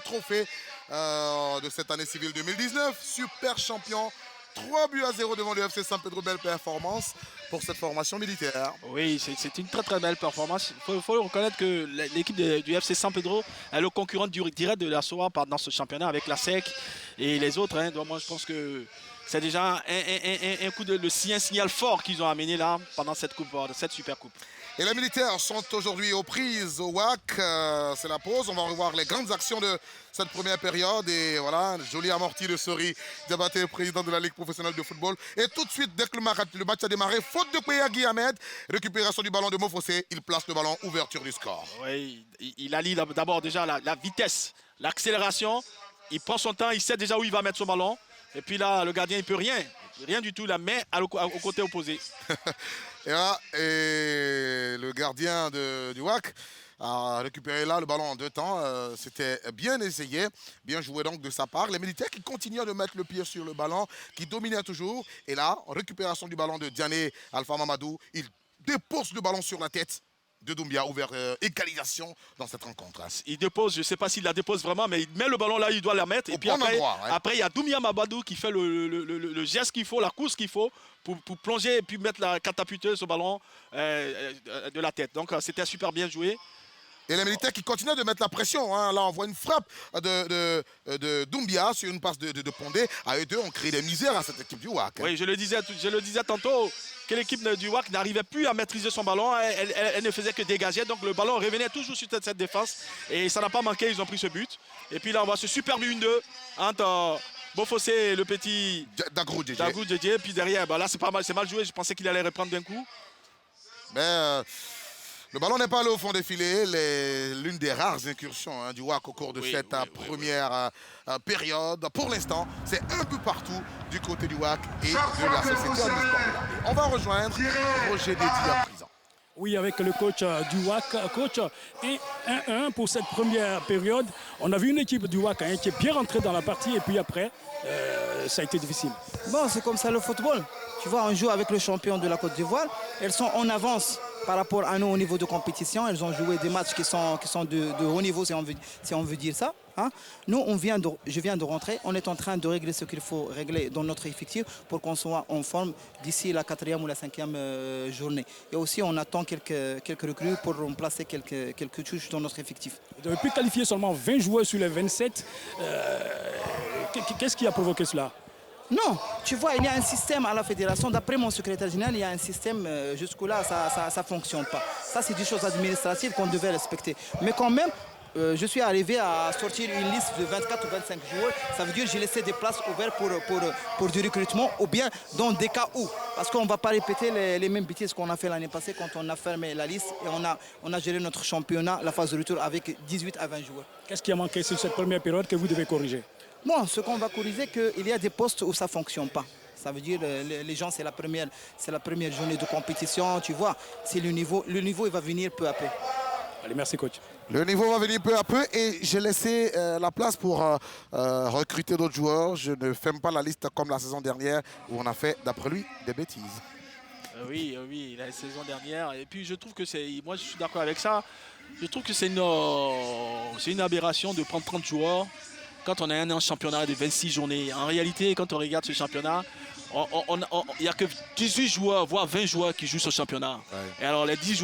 trophée de cette année civile 2019. Super champion, 3-0 devant le FC San Pedro. Belle performance pour cette formation militaire. Oui, c'est une très belle performance. Il faut reconnaître que l'équipe du FC San Pedro est le concurrent direct de la SOA dans ce championnat avec la SEC et les autres. Hein. Donc moi, je pense que c'est déjà un coup de signal fort qu'ils ont amené là pendant cette super coupe. Et les militaires sont aujourd'hui aux prises au WAC. C'est la pause. On va revoir les grandes actions de cette première période. Et voilà, joli amorti de Sori Diabaté, président de la Ligue professionnelle de football. Et tout de suite, dès que le match a démarré, faute de Kouya Guy Ahmed, récupération du ballon de Mofossé. Il place le ballon, ouverture du score. Oui, il allie d'abord déjà la vitesse, l'accélération. Il prend son temps, il sait déjà où il va mettre son ballon. Et puis là, le gardien, il peut rien du tout. La main au côté opposé. Et là, le gardien du WAC a récupéré là le ballon en 2 temps. C'était bien essayé, bien joué donc de sa part. Les militaires qui continuent de mettre le pied sur le ballon, qui dominaient toujours. Et là, récupération du ballon de Diané Alpha Mamadou. Il dépose le ballon sur la tête de Doumbia, ouvert égalisation dans cette rencontre. Il dépose, je ne sais pas s'il la dépose vraiment, mais il met le ballon là, il doit la mettre. Et puis après, il y a Doumbia Mabadou qui fait le geste qu'il faut, la course qu'il faut pour plonger et puis mettre la catapulteuse au ballon de la tête. Donc c'était super bien joué. Et les militaires qui continuent de mettre la pression. Hein. Là, on voit une frappe de Doumbia sur une passe de Pondé. À eux deux, on crée des misères à cette équipe du WAC. Hein. Oui, je le disais tantôt que l'équipe du WAC n'arrivait plus à maîtriser son ballon. Elle ne faisait que dégager. Donc le ballon revenait toujours sur cette défense. Et ça n'a pas manqué, ils ont pris ce but. Et puis là, on voit ce super but 1-2 entre Bofossé et le petit Dagrou Djedje. Puis derrière, bah là, c'est mal joué. Je pensais qu'il allait reprendre d'un coup. Mais le ballon n'est pas allé au fond des filets. L'une des rares incursions du WAC au cours de cette première période. Pour l'instant, c'est un peu partout du côté du WAC et de la société du sport. On va rejoindre Roger Dédi à présent. Oui, avec le coach du WAC. Coach, 1-1 pour cette première période. On a vu une équipe du WAC qui est bien rentrée dans la partie et puis après, ça a été difficile. Bon, c'est comme ça le football. Tu vois, on joue avec le champion de la Côte d'Ivoire. Elles sont en avance par rapport à nous au niveau de compétition. Elles ont joué des matchs qui sont de haut niveau, si on veut dire ça. Hein. Nous, je viens de rentrer. On est en train de régler ce qu'il faut régler dans notre effectif pour qu'on soit en forme d'ici la 4e ou la 5e journée. Et aussi, on attend quelques recrues pour remplacer quelques touches dans notre effectif. Vous avez pu qualifier seulement 20 joueurs sur les 27. Qu'est-ce qui a provoqué cela ? Non, tu vois, il y a un système à la fédération. D'après mon secrétaire général, il y a un système, jusque-là, ça ne fonctionne pas. Ça, c'est des choses administratives qu'on devait respecter. Mais quand même, je suis arrivé à sortir une liste de 24 ou 25 joueurs. Ça veut dire que j'ai laissé des places ouvertes pour du recrutement ou bien dans des cas où. Parce qu'on ne va pas répéter les mêmes bêtises qu'on a fait l'année passée quand on a fermé la liste et on a géré notre championnat, la phase de retour, avec 18 à 20 joueurs. Qu'est-ce qui a manqué sur cette première période que vous devez corriger ? Bon, ce qu'on va corriger, c'est qu'il y a des postes où ça ne fonctionne pas. Ça veut dire les gens, c'est la première journée de compétition, tu vois. C'est le niveau il va venir peu à peu. Allez, merci coach. Le niveau va venir peu à peu et j'ai laissé la place pour recruter d'autres joueurs. Je ne ferme pas la liste comme la saison dernière où on a fait, d'après lui, des bêtises. Oui, la saison dernière. Et puis je trouve que moi je suis d'accord avec ça. Je trouve que c'est une aberration de prendre 30 joueurs. Quand on a un championnat de 26 journées, en réalité, quand on regarde ce championnat, il n'y a que 18 joueurs, voire 20 joueurs qui jouent ce championnat. Ouais. Et alors les 10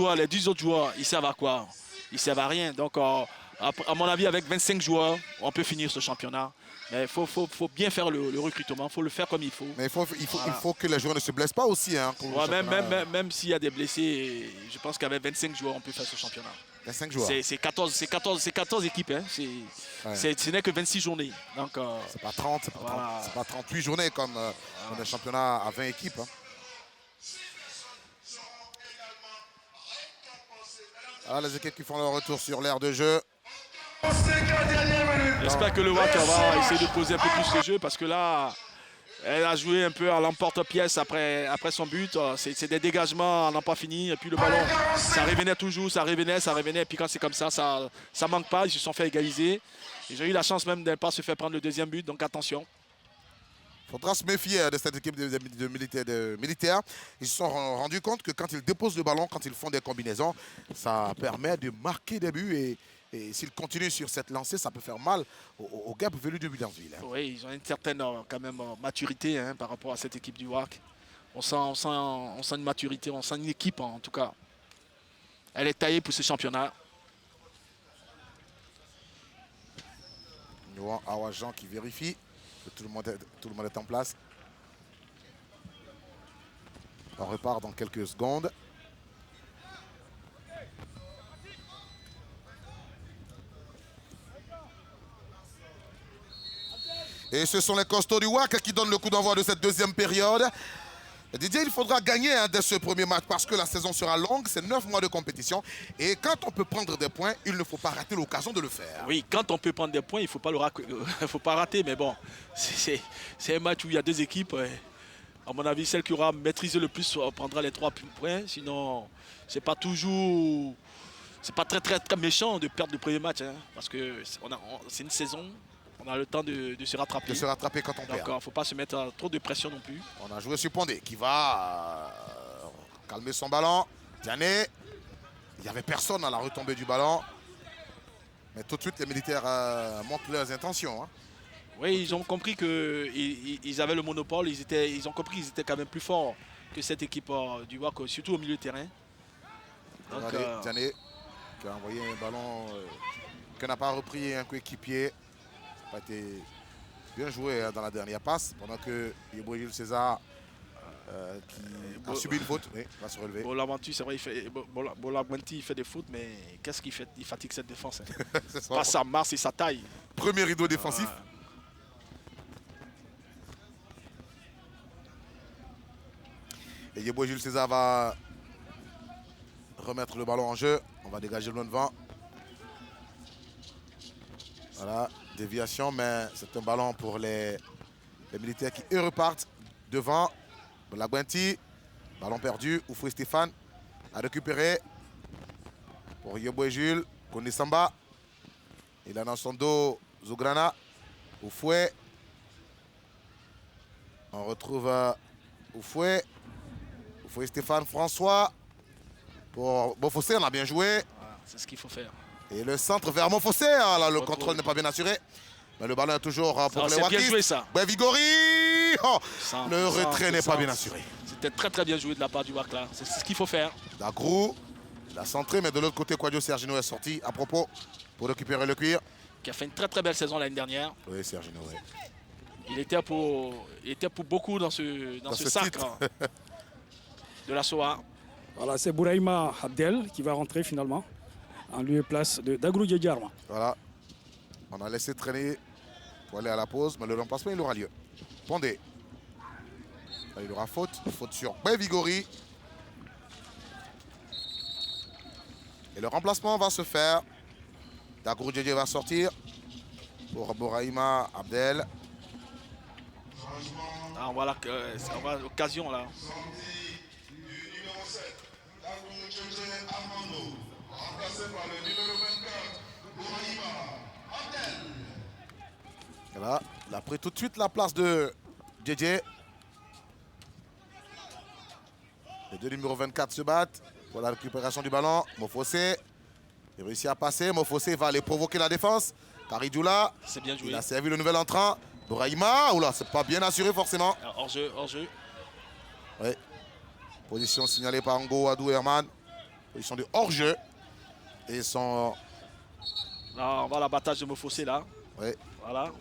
autres joueurs, ils servent à quoi? Ils servent à rien. Donc, à mon avis, avec 25 joueurs, on peut finir ce championnat. Mais il faut bien faire le recrutement, il faut le faire comme il faut. Mais il faut que les joueurs ne se blessent pas aussi. Hein, même s'il y a des blessés, je pense qu'avec 25 joueurs, on peut faire ce championnat. 25 joueurs. C'est 14 équipes. Hein. Ce n'est que 26 journées. C'est pas 30, c'est pas 38 journées comme dans un championnat à 20 équipes. Hein. Ah, les équipes qui font leur retour sur l'aire de jeu. J'espère que le WAC va essayer de poser un peu plus le jeu parce que là, elle a joué un peu à l'emporte-pièce après son but. C'est des dégagements, on n'a pas fini. Et puis le ballon, ça revenait toujours, ça revenait. Et puis quand c'est comme ça, ça manque pas. Ils se sont fait égaliser. Ils ont eu la chance même de ne pas se faire prendre le deuxième but. Donc attention. Il faudra se méfier de cette équipe de militaires. Ils se sont rendus compte que quand ils déposent le ballon, quand ils font des combinaisons, ça permet de marquer des buts et Et s'il continue sur cette lancée, ça peut faire mal au Gap venu de Williamsville. Hein. Oui, ils ont une certaine quand même maturité hein, par rapport à cette équipe du WAC. On sent une maturité, on sent une équipe en tout cas. Elle est taillée pour ce championnat. Noah Awajan qui vérifie que tout le monde est en place. On repart dans quelques secondes. Et ce sont les costauds du WAC qui donnent le coup d'envoi de cette deuxième période. Didier, il faudra gagner dès ce premier match parce que la saison sera longue, c'est 9 mois de compétition. Et quand on peut prendre des points, il ne faut pas rater l'occasion de le faire. Oui, quand on peut prendre des points, il ne faut pas rater. Mais bon, c'est un match où il y a deux équipes. À mon avis, celle qui aura maîtrisé le plus prendra les 3 points. Sinon, c'est pas toujours... C'est pas très méchant de perdre le premier match. Hein, parce que c'est une saison. On a le temps de se rattraper. De se rattraper quand on perd. Donc, il ne faut pas se mettre trop de pression non plus. On a joué sur Pondé qui va calmer son ballon. Diané, il n'y avait personne à la retombée du ballon. Mais tout de suite, les militaires montrent leurs intentions. Hein. Oui, ils ont compris qu'ils avaient le monopole. Ils ont compris qu'ils étaient quand même plus forts que cette équipe du WAC, surtout au milieu de terrain. Donc, regardez, Diané qui a envoyé un ballon que n'a pas repris un coéquipier. Ça n'a pas été bien joué dans la dernière passe. Pendant que Jules César qui a subi une faute, oui, va se relever. Bolabanti, c'est vrai, Bolabanti, il fait des fautes, mais qu'est-ce qu'il fait? Il fatigue cette défense. Hein. Pas sa masse et sa taille. Premier rideau défensif. Et Jules César va remettre le ballon en jeu. On va dégager le loin devant. Voilà, déviation, mais c'est un ballon pour les militaires qui eux repartent devant. Lagwenti, ballon perdu. Oufoué Stéphane a récupéré pour Yeboé Jules. Konisamba. Il a dans son dos Zougrana. Oufoué. On retrouve Oufoué. Oufoué Stéphane François. Pour Beaufossé, on a bien joué. Voilà, c'est ce qu'il faut faire. Et le centre vers Montfossé, hein, là, le contrôle n'est pas bien assuré. Mais le ballon est toujours pour les Wakis. Bien joué ça. Vigori, le retrait n'est pas bien assuré. C'était très bien joué de la part du WAC là. C'est ce qu'il faut faire. Dagrou, il a centré, mais de l'autre côté, Kouadio Sergino est sorti à propos pour récupérer le cuir. Qui a fait une très belle saison l'année dernière. Oui, Sergino, oui. Il était pour beaucoup dans ce sacre hein, de la SOA. Voilà, c'est Bouraïma Abdel qui va rentrer finalement en lieu et place de Dagrou Djedjarma. Voilà. On a laissé traîner pour aller à la pause, mais le remplacement, il aura lieu. Pondé. Là, il aura faute sur Vigori. Et le remplacement va se faire. Dagrou Djedje va sortir pour Bouraïma Abdel. Ah, voilà l'occasion là. Voilà, il a pris tout de suite la place de Djedje. Les deux numéros 24 se battent pour la récupération du ballon. Mofossé, il réussit à passer. Mofossé va aller provoquer la défense. Karidoula, c'est bien joué. Il a servi le nouvel entrant. Bouraïma, oula, c'est pas bien assuré forcément. Hors-jeu. Oui. Position signalée par Ngo Adou Herman. Position de hors-jeu. Et son... Là, on voit l'abattage de Mofossé là. Oui. Voilà.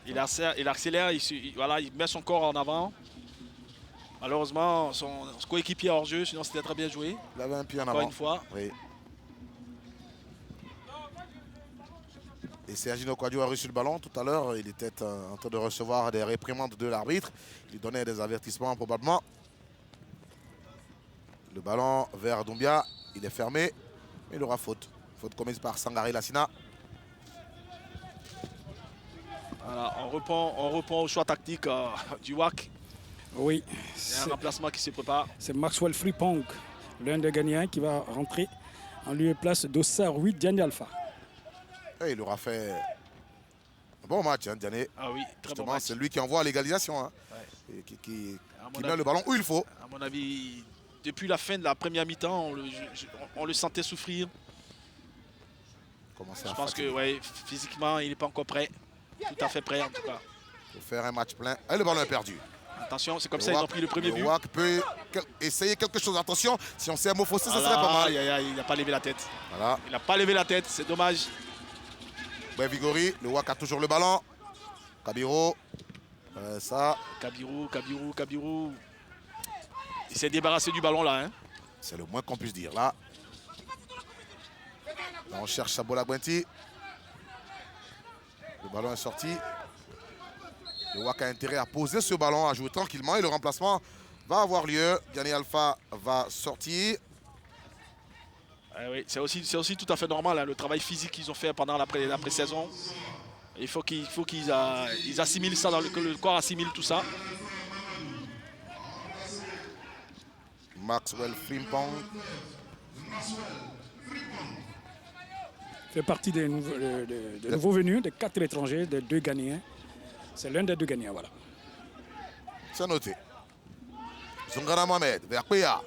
Il accélère, il met son corps en avant. Malheureusement, son coéquipier hors-jeu, sinon c'était très bien joué. Il avait un pied en avant. Encore une fois. Oui. Et Sergino Kouadio a reçu le ballon tout à l'heure. Il était en train de recevoir des réprimandes de l'arbitre. Il lui donnait des avertissements probablement. Le ballon vers Doumbia. Il est fermé. Mais il aura faute. Faute commise par Sangari Lassina. Voilà, on reprend au choix tactique du WAC. Oui. Il y a un remplacement qui se prépare. C'est Maxwell Fripong, l'un des gagnants, qui va rentrer en lieu et place d'Ossar 8 Diané Alpha. Et il aura fait un bon match, hein, Diané. Ah oui, très justement, bon match. c'est lui qui envoie l'égalisation. Hein, ouais. Et qui met le ballon où il faut. À mon avis, depuis la fin de la première mi-temps, on le sentait souffrir. commencer Je à pense que fatiguer. ouais, physiquement, il n'est pas encore prêt. Tout à fait prêt en tout cas. Il faut faire un match plein. Et le ballon est perdu. Attention, c'est comme ça ils ont pris le premier but. Le WAC peut essayer quelque chose. Attention, si on sait un mot faussé, ça serait pas mal. Aïe, aïe, aïe, il n'a pas levé la tête. Voilà. Il n'a pas levé la tête, c'est dommage. Vigori, le WAC a toujours le ballon. Kabiro. Ça, Kabirou. Il s'est débarrassé du ballon là. Hein. c'est le moins qu'on puisse dire. Là, on cherche Sabola Bwenti. Le ballon est sorti. Le WAC a intérêt à poser ce ballon, à jouer tranquillement. Et le remplacement va avoir lieu. Gianni Alpha va sortir. Oui, c'est aussi tout à fait normal, hein, le travail physique qu'ils ont fait pendant la pré-saison. Il faut qu'ils assimilent ça, que le corps assimile tout ça. Maxwell Frimpong. Fait partie des nouveaux venus, des 4 étrangers, des 2 Ghanéens. C'est l'un des 2 Ghanéens, voilà. C'est noté. Zongara Mohamed vers Péa.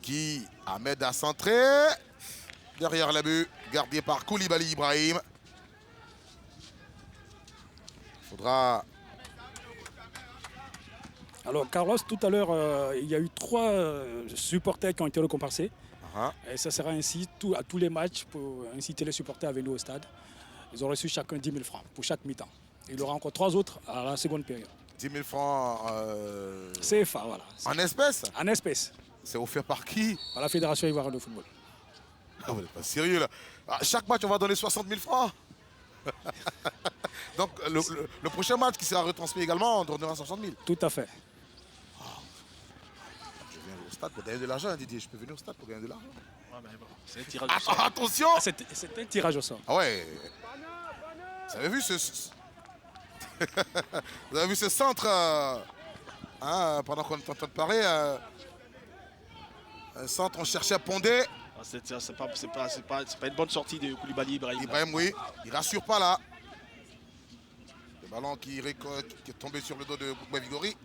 Qui Ahmed a centré. Derrière le but, gardé par Koulibaly Ibrahim. Il faudra... Alors, Carlos, tout à l'heure, il y a eu 3 supporters qui ont été récompensés. Et ça sera ainsi à tous les matchs pour inciter les supporters à venir au stade. Ils ont reçu chacun 10 000 francs pour chaque mi-temps. Il y aura encore 3 autres à la seconde période. 10 000 francs CFA, voilà. en espèces. En espèces, C'est offert par qui? par la Fédération ivoirienne de football. Ah, vous n'êtes pas sérieux là. Chaque match, on va donner 60 000 francs. Donc le prochain match qui sera retransmis également, on donnera 60 000. Tout à fait. Je viens au stade pour gagner de l'argent, Didier. Je peux venir au stade pour gagner de l'argent. Ouais, mais bon, c'est un tirage au sort. Attention. C'est un tirage au sort. Ah ouais. Vous avez vu ce... Vous avez vu ce centre pendant qu'on est en train de parler un centre, on cherchait à ponder. C'est pas une bonne sortie de Koulibaly Ibrahim. Ibrahim, oui, il rassure pas là. Le ballon qui est tombé sur le dos de Vigori.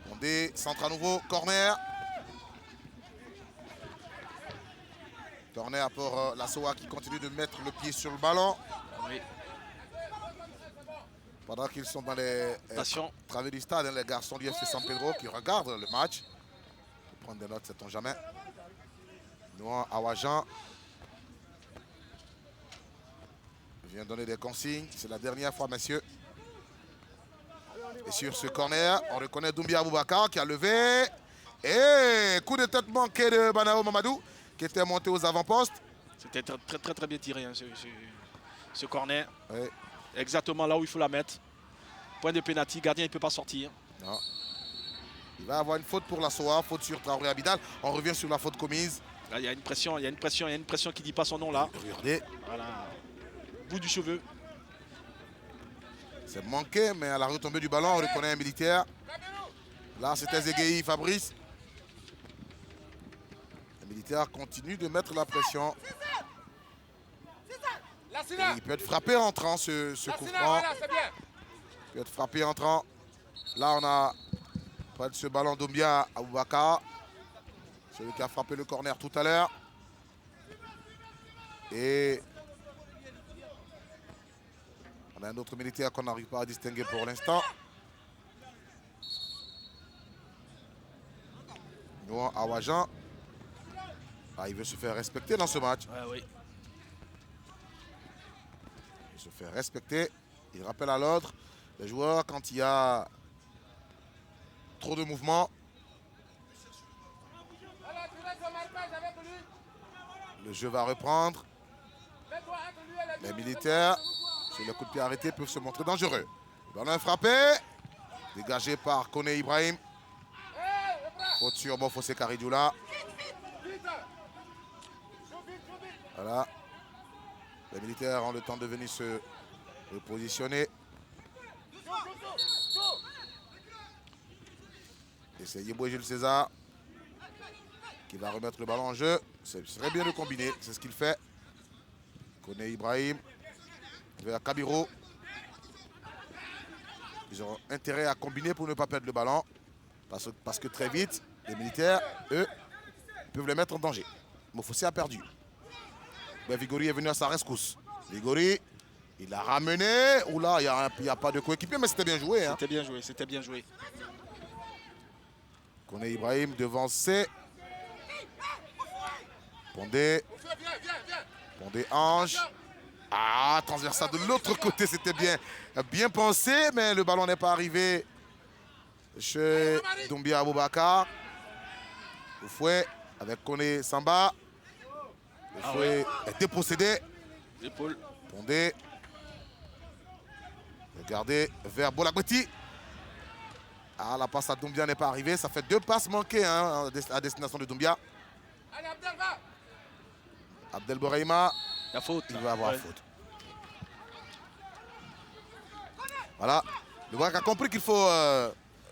Pondé, centre à nouveau, corner. Corner pour la SOA qui continue de mettre le pied sur le ballon. Oui. Pendant qu'ils sont dans les travées du stade, les garçons du FC San Pedro qui regardent le match. Pour prendre des notes, sait-on jamais. Noah Awajan vient donner des consignes. C'est la dernière fois, messieurs. Et sur ce corner, on reconnaît Doumbia Aboubakar qui a levé. Et coup de tête manqué de Banao Mamadou qui était monté aux avant-postes. C'était très bien tiré, hein, ce corner. Oui. Exactement là où il faut la mettre. Point de pénalty, gardien il ne peut pas sortir. Non. Il va avoir une faute pour la SOA, faute sur Traoré Abidal. On revient sur la faute commise. Là, il y a une pression qui ne dit pas son nom là. Regardez. Voilà. Bout du cheveu. C'est manqué, mais à la retombée du ballon, on reconnaît un militaire. Là, c'était Zegei Fabrice. Le militaire continue de mettre la pression. Et il peut être frappé entrant, ce coup franc. Il peut être frappé entrant. Là, on a près de ce ballon Doumbia Aboubakar. Celui qui a frappé le corner tout à l'heure. Et on a un autre militaire qu'on n'arrive pas à distinguer pour l'instant. Noah Awajan. Il veut se faire respecter dans ce match. Oui. Il se fait respecter. Il rappelle à l'ordre. Les joueurs, quand il y a trop de mouvements, le jeu va reprendre. Les militaires, sur le coup de pied arrêté, peuvent se montrer dangereux. Le ballon est frappé. Dégagé par Kone Ibrahim. Faute sur Mofose Karidjoula. Voilà. Les militaires ont le temps de venir se repositionner. Et c'est Yeboé Jules César qui va remettre le ballon en jeu. Ce serait bien de combiner, c'est ce qu'il fait. Kone Ibrahim vers Kabiro. Ils ont intérêt à combiner pour ne pas perdre le ballon. Parce que très vite, les militaires, eux, peuvent les mettre en danger. Mofose a perdu. Vigori est venu à sa rescousse. Ligori, il l'a ramené. Oula, il n'y a pas de coéquipier, mais c'était bien joué. Hein. C'était bien joué, c'était bien joué. Koné Ibrahim devancé. Pondé. Pondé Ange. Ah, transversal de l'autre côté, c'était bien pensé, mais le ballon n'est pas arrivé chez Doumbia Aboubakar. Oufoué avec Koné Samba. Oufoué est dépossédé. L'épaule. Pondé. Regardez vers Bolagbeti. Ah, la passe à Doumbia n'est pas arrivée. Ça fait 2 passes manquées hein, à destination de Doumbia. Abdel Boreima. La faute. Il va avoir faute. Voilà. Le WAC a compris qu'il faut...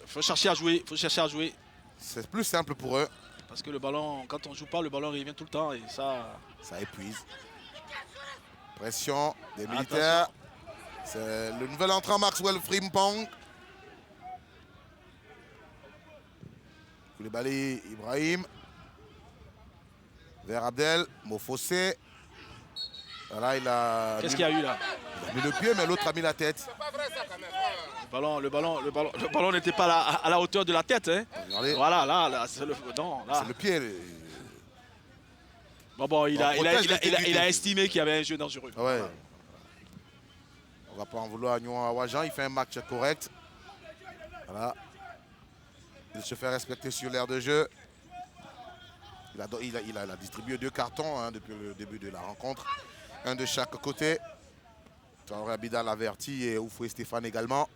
faut chercher à jouer. Faut chercher à jouer. C'est plus simple pour eux. Parce que le ballon, quand on ne joue pas, le ballon revient tout le temps. Et ça... Ça épuise. Pression des militaires. C'est le nouvel entrant Maxwell Frimpong. Koulibaly Ibrahim. Vers Abdel. Mofossé. Voilà, il a... Qu'est-ce qu'il y a eu là? Il a mis le pied, mais l'autre a mis la tête. Le ballon n'était pas à la hauteur de la tête. Hein. Voilà, là c'est le... Non, là. C'est le pied. Bon, il a estimé qu'il y avait un jeu dangereux. Ouais. On ne va pas en vouloir à Nyon Awajan. Il fait un match correct. Voilà. Il se fait respecter sur l'aire de jeu. Il a distribué 2 cartons hein, depuis le début de la rencontre. Un de chaque côté. Traoré Abidal averti et Oufoué Stéphane également.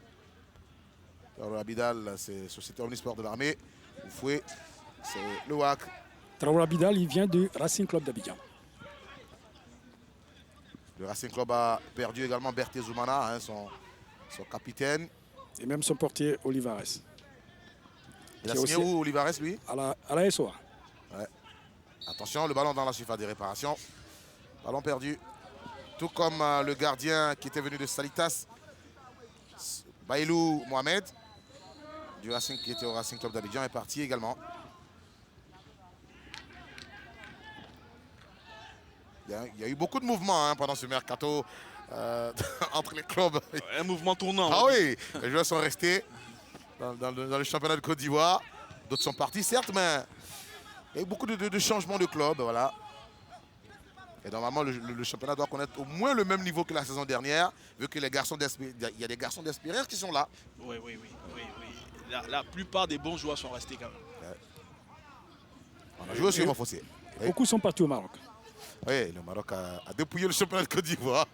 Traoré Abidal, c'est Société Omnisport de l'armée. Oufoué, c'est le WAC. Traoré Abidal, il vient du Racing Club d'Abidjan. Le Racing Club a perdu également Berthe Zoumana, hein, son capitaine. Et même son portier Olivares. Il a signé où Olivares, lui? À la SOA. Ouais. Attention, le ballon dans la surface des réparations. Ballon perdu. Tout comme le gardien qui était venu de Salitas, Bailou Mohamed, du Racing, qui était au Racing Club d'Abidjan, est parti également. Il y a eu beaucoup de mouvements hein, pendant ce mercato entre les clubs. Un mouvement tournant. Ah oui, les joueurs sont restés dans le championnat de Côte d'Ivoire. D'autres sont partis, certes, mais il y a eu beaucoup de changements de club. Voilà. Et normalement, le championnat doit connaître au moins le même niveau que la saison dernière, vu que les garçons il y a des garçons d'Espérance qui sont là. Oui. La plupart des bons joueurs sont restés quand même. Ouais. On a joué aussi au Mofossé. Oui. Beaucoup sont partis au Maroc. Oui, le Maroc a dépouillé le championnat de Côte d'Ivoire.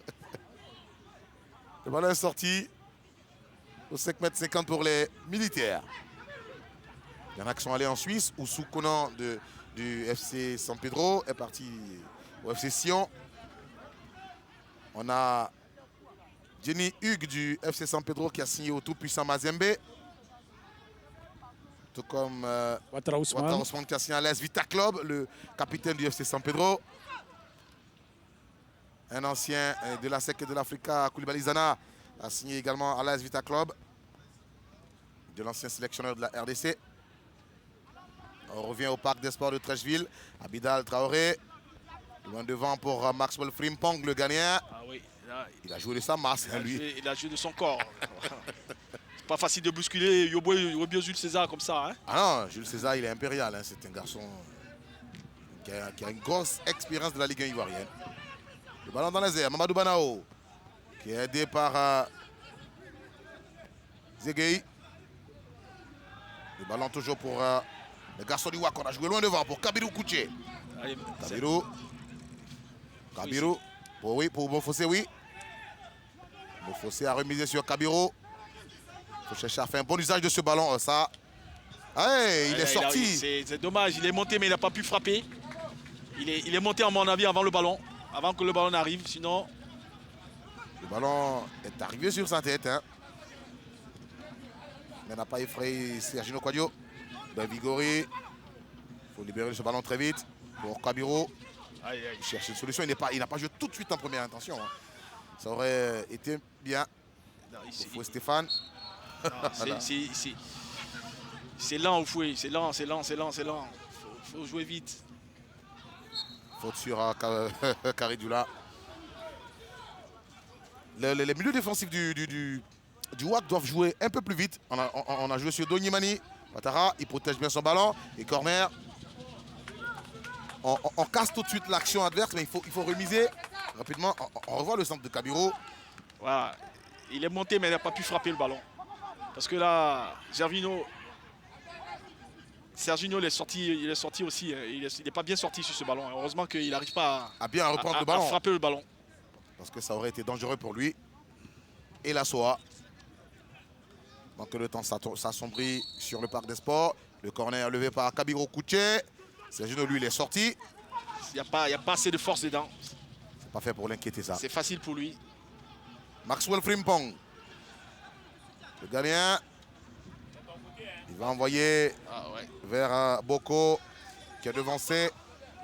Le ballon est sorti au 5,50 m pour les militaires. Il y en a qui sont allés en Suisse, où Soukonan du FC San Pedro est parti au FC Sion. On a Jenny Hugues du FC San Pedro qui a signé au tout-puissant Mazembe. Tout comme Ouattara Ousmane qui a signé à l'AS Vita Club, le capitaine du FC San Pedro. Un ancien de la SEC et de l'Africa, Koulibaly Zana, a signé également à l'AS Vita Club. De l'ancien sélectionneur de la RDC. On revient au parc des sports de Trècheville. Abidal Traoré. Loin devant pour Maxwell Frimpong, le Ghanéen. Ah oui, là, il a joué de sa masse, lui. Il a joué de son corps. C'est pas facile de bousculer Yobio Jules César comme ça. Hein? Ah non, Jules César, il est impérial. Hein. C'est un garçon qui a une grosse expérience de la Ligue 1 ivoirienne. Le ballon dans les airs, Mamadou Banao, qui est aidé par Zegei. Le ballon toujours pour le garçon du WAC. On a joué loin devant pour Kabirou Kouché. Kabirou. Pour Mofossé, oui. Mofossé a remisé sur Kabirou. Il faut chercher à faire un bon usage de ce ballon. Ça. Hey, il est sorti. C'est dommage, il est monté mais il n'a pas pu frapper. Il est monté à mon avis avant le ballon. Avant que le ballon n'arrive, sinon... Le ballon est arrivé sur sa tête. Hein. Mais n'a pas effrayé Sergino Quadio. Ben Vigori. Il faut libérer ce ballon très vite. Pour Kabirou. Il cherche une solution. Il n'a pas joué tout de suite en première intention. Hein. Ça aurait été bien. Il faut Stéphane. C'est lent au fouet. C'est lent. Faut jouer vite. Faute sur Karidula. les milieux défensifs du WAC doivent jouer un peu plus vite. On a joué sur Donyimani. Ouattara, il protège bien son ballon. Et corner. On casse tout de suite l'action adverse, mais il faut remiser rapidement. On revoit le centre de Kabiro. Voilà. Il est monté, mais il n'a pas pu frapper le ballon. Parce que là, Serginho, il est sorti aussi. Il n'est pas bien sorti sur ce ballon. Heureusement qu'il n'arrive pas à bien reprendre le ballon. À frapper le ballon. Parce que ça aurait été dangereux pour lui. Et la SOA. Donc le temps s'assombrit sur le parc des sports. Le corner levé par Kabiro Kouché. Serginho, lui, il est sorti. Il n'y a pas assez de force dedans. C'est pas fait pour l'inquiéter, ça. C'est facile pour lui. Maxwell Frimpong. Le gardien. Il va envoyer vers Boko, qui est devancé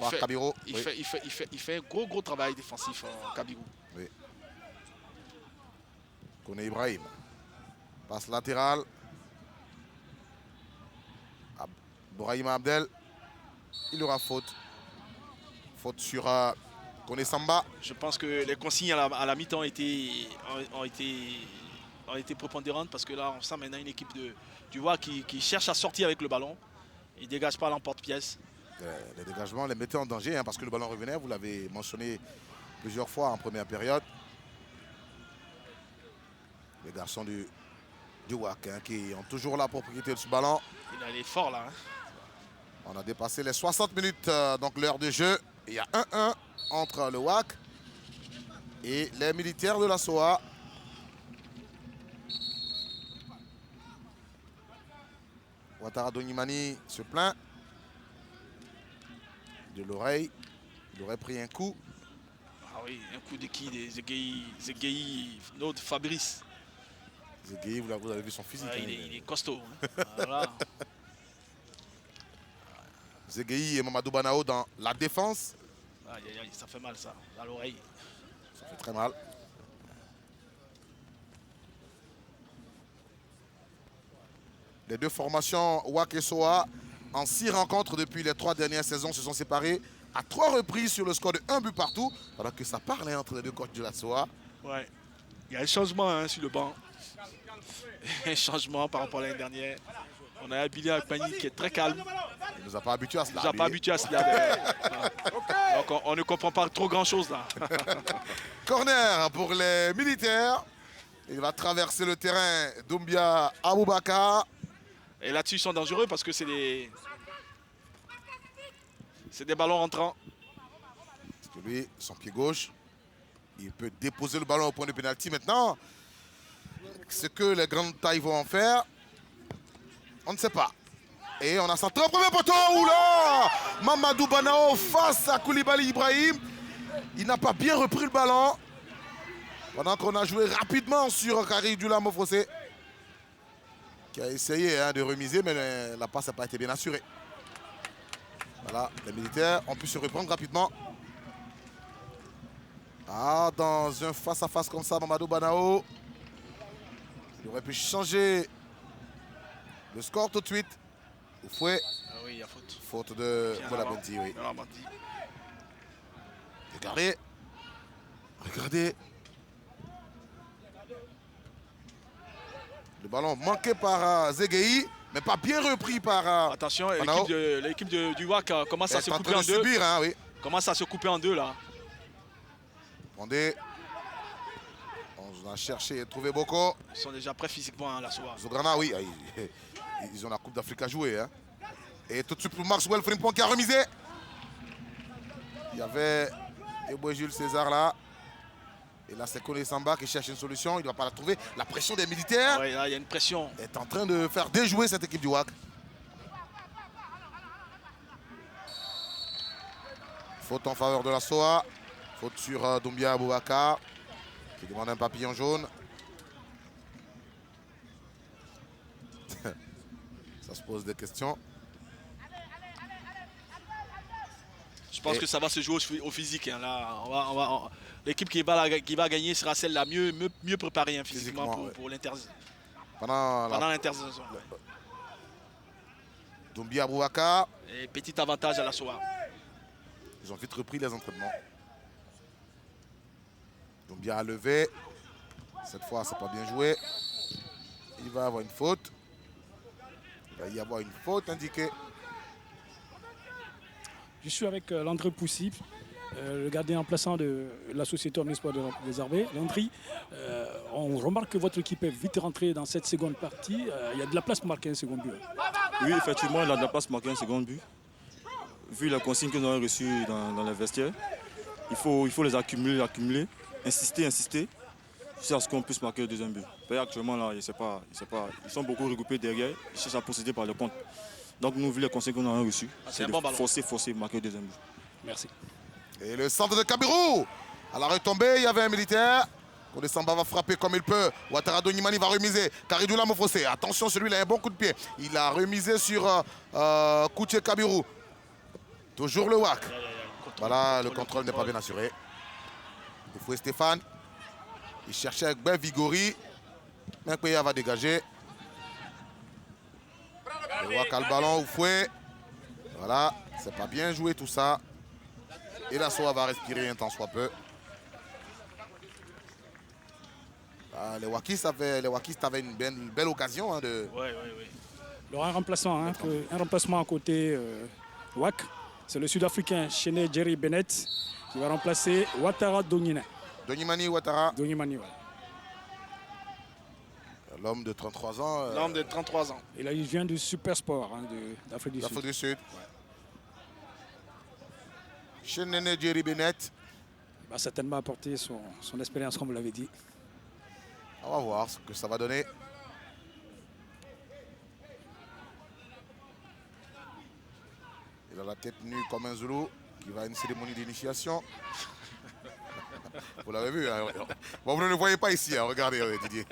par Kabiro. Il fait un gros travail défensif, Kabiro. Oui. Kone Ibrahim. Passe latérale. Bouraïm Abdel. Il aura faute. Faute sur Kone Samba. Je pense que les consignes à la mi-temps ont été prépondérantes parce que là, on sent maintenant une équipe du WAC qui cherche à sortir avec le ballon. Il ne dégage pas l'emporte-pièce. Les dégagements les mettaient en danger parce que le ballon revenait. Vous l'avez mentionné plusieurs fois en première période. Les garçons du WAC qui ont toujours la propriété de ce ballon. Il est fort là. On a dépassé les 60 minutes, donc l'heure de jeu. Il y a 1-1 entre le WAC et les militaires de la SOA. Ouattara Donyimani se plaint de l'oreille. Il aurait pris un coup. Ah oui, un coup de qui? Des Zegueï, l'autre Fabrice. Zegueï, vous avez vu son physique. Il est costaud. Voilà. Zegueï et Mamadou Banao dans la défense. Aïe, ça fait mal ça, à l'oreille. Ça fait très mal. Les deux formations WAC et SOA en 6 rencontres depuis les 3 dernières saisons se sont séparées à 3 reprises sur le score de 1 but partout. Alors que ça parle entre les deux coachs de la SOA. Ouais. Il y a un changement sur le banc. Un changement par rapport à l'année dernière. On a Billy Akpani qui est très calme. Il ne nous a pas habitués à cela. Il ne nous a pas habitués à cela. Donc on ne comprend pas trop grand chose là. Corner pour les militaires. Il va traverser le terrain Doumbia Aboubakar. Et là-dessus, ils sont dangereux parce que c'est des ballons rentrants. Parce que lui, son pied gauche, il peut déposer le ballon au point de pénalty. Maintenant, ce que les grandes tailles vont en faire, on ne sait pas. Et on a centré au premier poteau. Oula! Mamadou Banao face à Koulibaly Ibrahim. Il n'a pas bien repris le ballon. Pendant qu'on a joué rapidement sur Karim Dulam Fossé, qui a essayé de remiser, mais la passe n'a pas été bien assurée. Voilà, les militaires ont pu se reprendre rapidement. Ah, dans un face-à-face comme ça, Mamadou Banao, il aurait pu changer le score tout de suite. Fouet. Ah oui, il y a faute. Faute de Bolabenti, oui. Regardez. Regardez. Le ballon manqué par Zegueï, mais pas bien repris par... Attention, l'équipe du WAC commence à se couper en deux. Subir, hein, oui. Commence à se couper en deux là. Attendez. On a cherché et trouvé Boko. Ils sont déjà prêts physiquement la SOA. Zograna, oui. Ils ont la Coupe d'Afrique à jouer. Hein. Et tout de suite pour Maxwell Frimpong qui a remisé. Il y avait Eboé Jules César là. Et là, c'est Kone Samba qui cherche une solution. Il ne va pas la trouver. La pression des militaires. Oui, là, il y a une pression. Est en train de faire déjouer cette équipe du WAC. Faute en faveur de la SOA. Faute sur Doumbia Aboubakar qui demande un papillon jaune. Ça se pose des questions. Je pense que ça va se jouer au physique. Hein. Là, l'équipe qui va gagner sera celle la mieux préparée hein, physiquement pour l'intersaison. Pendant l'intersaison. Doumbia Aboubakar. Et petit avantage à la SOA. Ils ont vite repris les entraînements. Doumbia a levé. Cette fois, c'est pas bien joué. Il va y avoir une faute. Il va y avoir une faute indiquée. Je suis avec Landry Poussy, le gardien remplaçant de la société Omnisport des Armées. Landry, on remarque que votre équipe est vite rentrée dans cette seconde partie. Il y a de la place pour marquer un second but. Oui, effectivement, il a de la place pour marquer un second but. Vu la consigne que nous avons reçue dans les vestiaires, il faut les accumuler, insister, jusqu'à ce qu'on puisse marquer le deuxième but. Mais actuellement, là, ils sont beaucoup regroupés derrière, ils cherchent à procéder par le compte. Donc nous, vu les consignes que nous avons reçues, c'est de forcer, marquer le deuxième but. Merci. Et le centre de Kabirou. À la retombée, il y avait un militaire. Kodesamba va frapper comme il peut. Ouattara Donimani va remiser. Karidoula Mofossé. Attention, celui-là a un bon coup de pied. Il a remisé sur Koutié Kabirou. Toujours le WAC. Voilà, le contrôle n'est pas bien assuré. Il faut Stéphane. Il cherchait avec Ben Vigori. Mekpeya va dégager. Le WAC a le ballon au fouet. Voilà, c'est pas bien joué tout ça. Et la Soa va respirer un temps soit peu. Ah, les Wakistes avaient une belle occasion de... Oui. Alors un remplacement à côté WAC. C'est le Sud-Africain Chene Jerry Bennett qui va remplacer Ouattara Donimani. Donimani Ouattara. Donimani, ouais. L'homme de 33 ans. L'homme de 33 ans. Et là, il vient du Super Sport d'Afrique du Sud. Chene Jerry Bennett. Il va certainement apporter son expérience, comme vous l'avez dit. On va voir ce que ça va donner. Il a la tête nue comme un Zoulou qui va à une cérémonie d'initiation. Vous l'avez vu, hein? Bon, vous ne le voyez pas ici, hein? Regardez, Didier.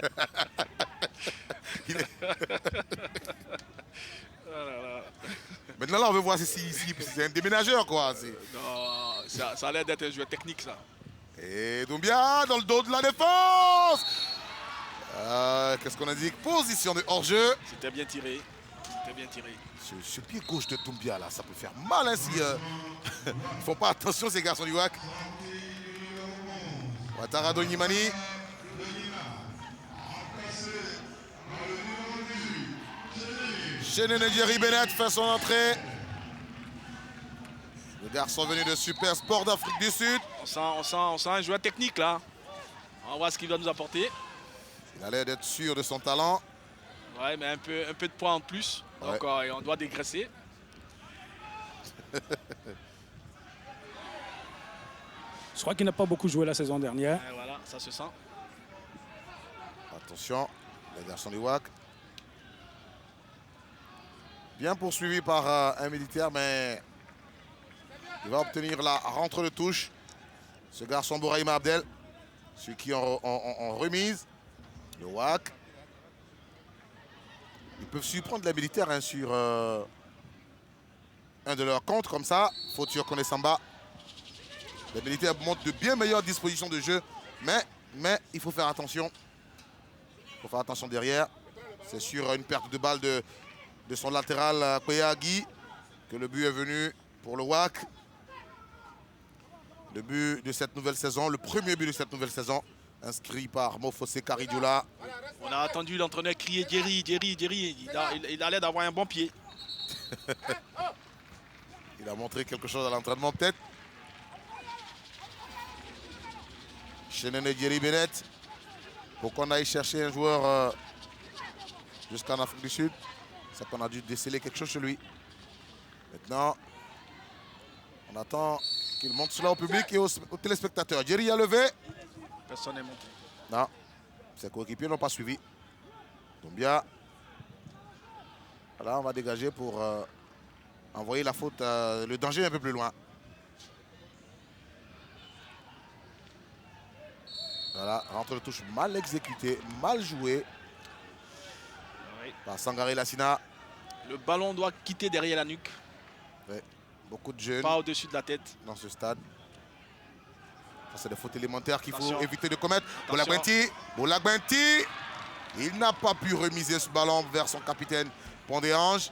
Maintenant, là, on veut voir si c'est un déménageur, quoi. Non, ça a l'air d'être un joueur technique, ça. Et Doumbia dans le dos de la défense. Qu'est-ce qu'on a dit? Position de hors-jeu. C'était bien tiré. Ce pied gauche de Doumbia, là, ça peut faire mal, hein, si ils font pas attention, ces garçons du WAC. Ouattara Donimani. Chene Jerry Bennett fait son entrée. Le garçon venu de Super Sport d'Afrique du Sud. On sent un joueur technique, là. On va voir ce qu'il va nous apporter. Il a l'air d'être sûr de son talent. Ouais, mais un peu de poids en plus. Ouais. Donc on doit dégraisser. Je crois qu'il n'a pas beaucoup joué la saison dernière. Et voilà, ça se sent. Attention, les garçons du WAC. Bien poursuivi par un militaire, mais il va obtenir la rentre de touche. Ce garçon Bouraïma Abdel, ceux qui ont remise. Le WAC. Ils peuvent surprendre les militaires, hein, sur un de leurs comptes comme ça. Faute sur Kodesamba. Les militaires montrent de bien meilleures dispositions de jeu, mais il faut faire attention. Il faut faire attention derrière. C'est sur une perte de balle de son latéral Koyagi que le but est venu pour le WAC. Le but de cette nouvelle saison, le premier but de cette nouvelle saison, inscrit par Mofossé Karidoula. On a entendu l'entraîneur crier Jerry. Il a l'air d'avoir un bon pied. Il a montré quelque chose à l'entraînement peut-être. Chene Jerry Bennett. Pour qu'on aille chercher un joueur jusqu'en Afrique du Sud, c'est qu'on a dû déceler quelque chose chez lui. Maintenant, on attend qu'il montre cela au public et aux téléspectateurs. Jerry a levé. Personne n'est monté. Non, ses coéquipiers n'ont pas suivi. Doumbia. Là, on va dégager pour envoyer la faute, le danger un peu plus loin. Voilà, rentre de touche mal exécutée, mal jouée. Oui. Par Sangaré Lassina. Le ballon doit quitter derrière la nuque. Ouais, beaucoup de jeunes. Pas au-dessus de la tête. Dans ce stade. C'est des fautes élémentaires qu'il faut Attention. éviter de commettre. Attention. Boulagbenti. Il n'a pas pu remiser ce ballon vers son capitaine Pondéange.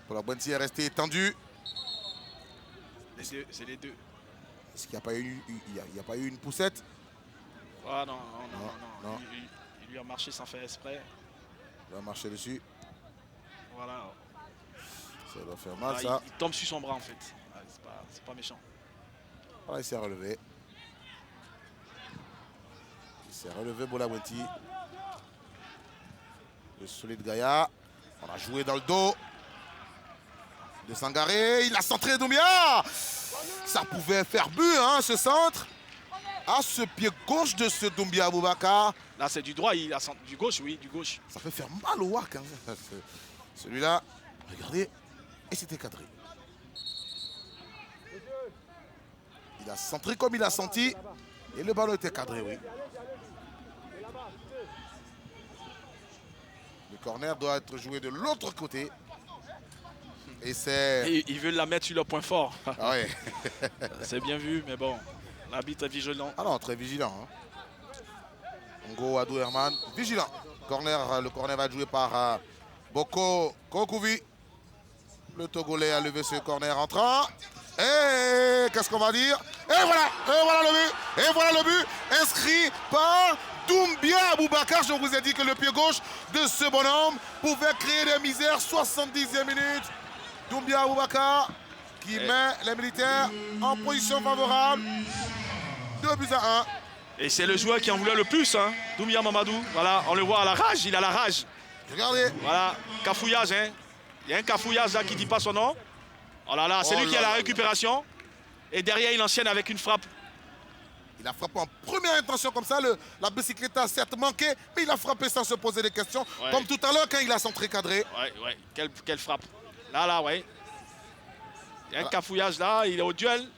Boulagbenti est resté étendu. C'est les deux. Est-ce qu'il n'y a pas eu une poussette? Ah non. Non. Il lui a marché sans faire exprès. Il va marcher dessus. Voilà. Ça doit faire mal, Ah, ça. il tombe sur son bras en fait. Ah, c'est pas méchant. Voilà, il s'est relevé. Il s'est relevé, Bolaguenti. Le solide Gaïa. On a joué dans le dos de Sangaré. Il a centré Doumbia. Ça pouvait faire but, hein, ce centre. À ce pied gauche de ce Doumbia Aboubakar. Là, c'est du droit, il a du gauche, oui, du gauche. Ça fait faire mal au WAC. Hein. Celui-là, regardez. Et c'était cadré. Il a centré comme il a senti. Et le ballon était cadré, oui. Le corner doit être joué de l'autre côté. Et c'est... Et ils veulent la mettre sur le point fort. Ah ouais. C'est bien vu, mais bon, l'arbitre est vigilant. Ah non, très vigilant. Hein. Ngo Adou Herman, vigilant. Le corner va être joué par Boko Kokouvi. Le Togolais a levé ce corner entrant. Et qu'est-ce qu'on va dire? Et voilà le but. Et voilà le but inscrit par Doumbia Aboubakar. Je vous ai dit que le pied gauche de ce bonhomme pouvait créer des misères. 70e minute. Doumbia Aboubakar qui met les militaires en position favorable. 2-1. Et c'est le joueur qui en voulait le plus, hein. Doumbia Mamadou. Voilà, on le voit à la rage, il a la rage. Regardez. Voilà, cafouillage, hein. Il y a un cafouillage là qui ne dit pas son nom. Oh là là, c'est lui qui a la récupération. Et derrière, il enchaîne avec une frappe. Il a frappé en première intention comme ça. La bicyclette a certes manqué, mais il a frappé sans se poser des questions. Ouais. Comme tout à l'heure quand il a centré cadré. Ouais. Quelle frappe. Là, ouais. Il y a un cafouillage là, il est au duel.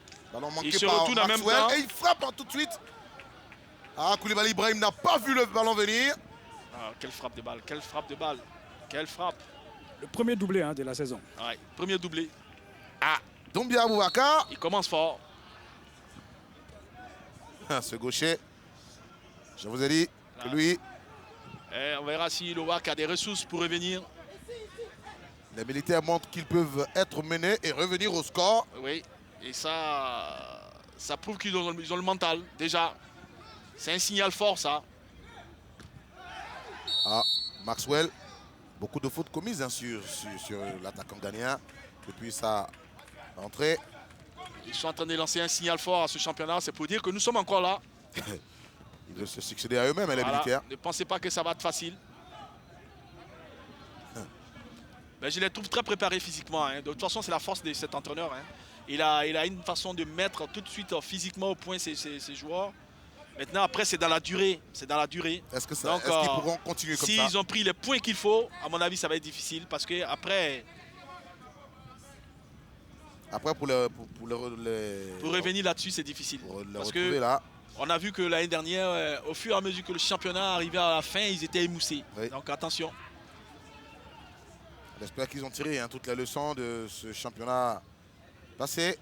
Il se retourne en même temps. Et il frappe tout de suite. Ah, Koulibaly Ibrahim n'a pas vu le ballon venir. Ah, quelle frappe de balle, quelle frappe de balle. Quelle frappe. Le premier doublé de la saison. Ouais, premier doublé. Ah, Doumbia Aboubakar. Il commence fort. Ce gaucher, je vous ai dit que lui... Et on verra si le WAC a des ressources pour revenir. Les militaires montrent qu'ils peuvent être menés et revenir au score. Oui, et ça prouve qu'ils ont le mental, déjà. C'est un signal fort, ça. Ah, Maxwell, beaucoup de fautes commises hein, sur l'attaquant ghanéen depuis sa rentrée. Ils sont en train de lancer un signal fort à ce championnat. C'est pour dire que nous sommes encore là. Ils veulent se succéder à eux-mêmes, les militaires. Ne pensez pas que ça va être facile. Mais je les trouve très préparés physiquement. Hein. De toute façon, c'est la force de cet entraîneur. Hein. Il a une façon de mettre tout de suite physiquement au point ses joueurs. Maintenant, après, c'est dans la durée. Est-ce qu'ils pourront continuer comme ça? S'ils ont pris les points qu'il faut, à mon avis, ça va être difficile. Parce que après pour revenir là-dessus, c'est difficile. Parce que là. On a vu que l'année dernière, au fur et à mesure que le championnat arrivait à la fin, ils étaient émoussés. Oui. Donc attention. J'espère qu'ils ont tiré toutes les leçons de ce championnat passé.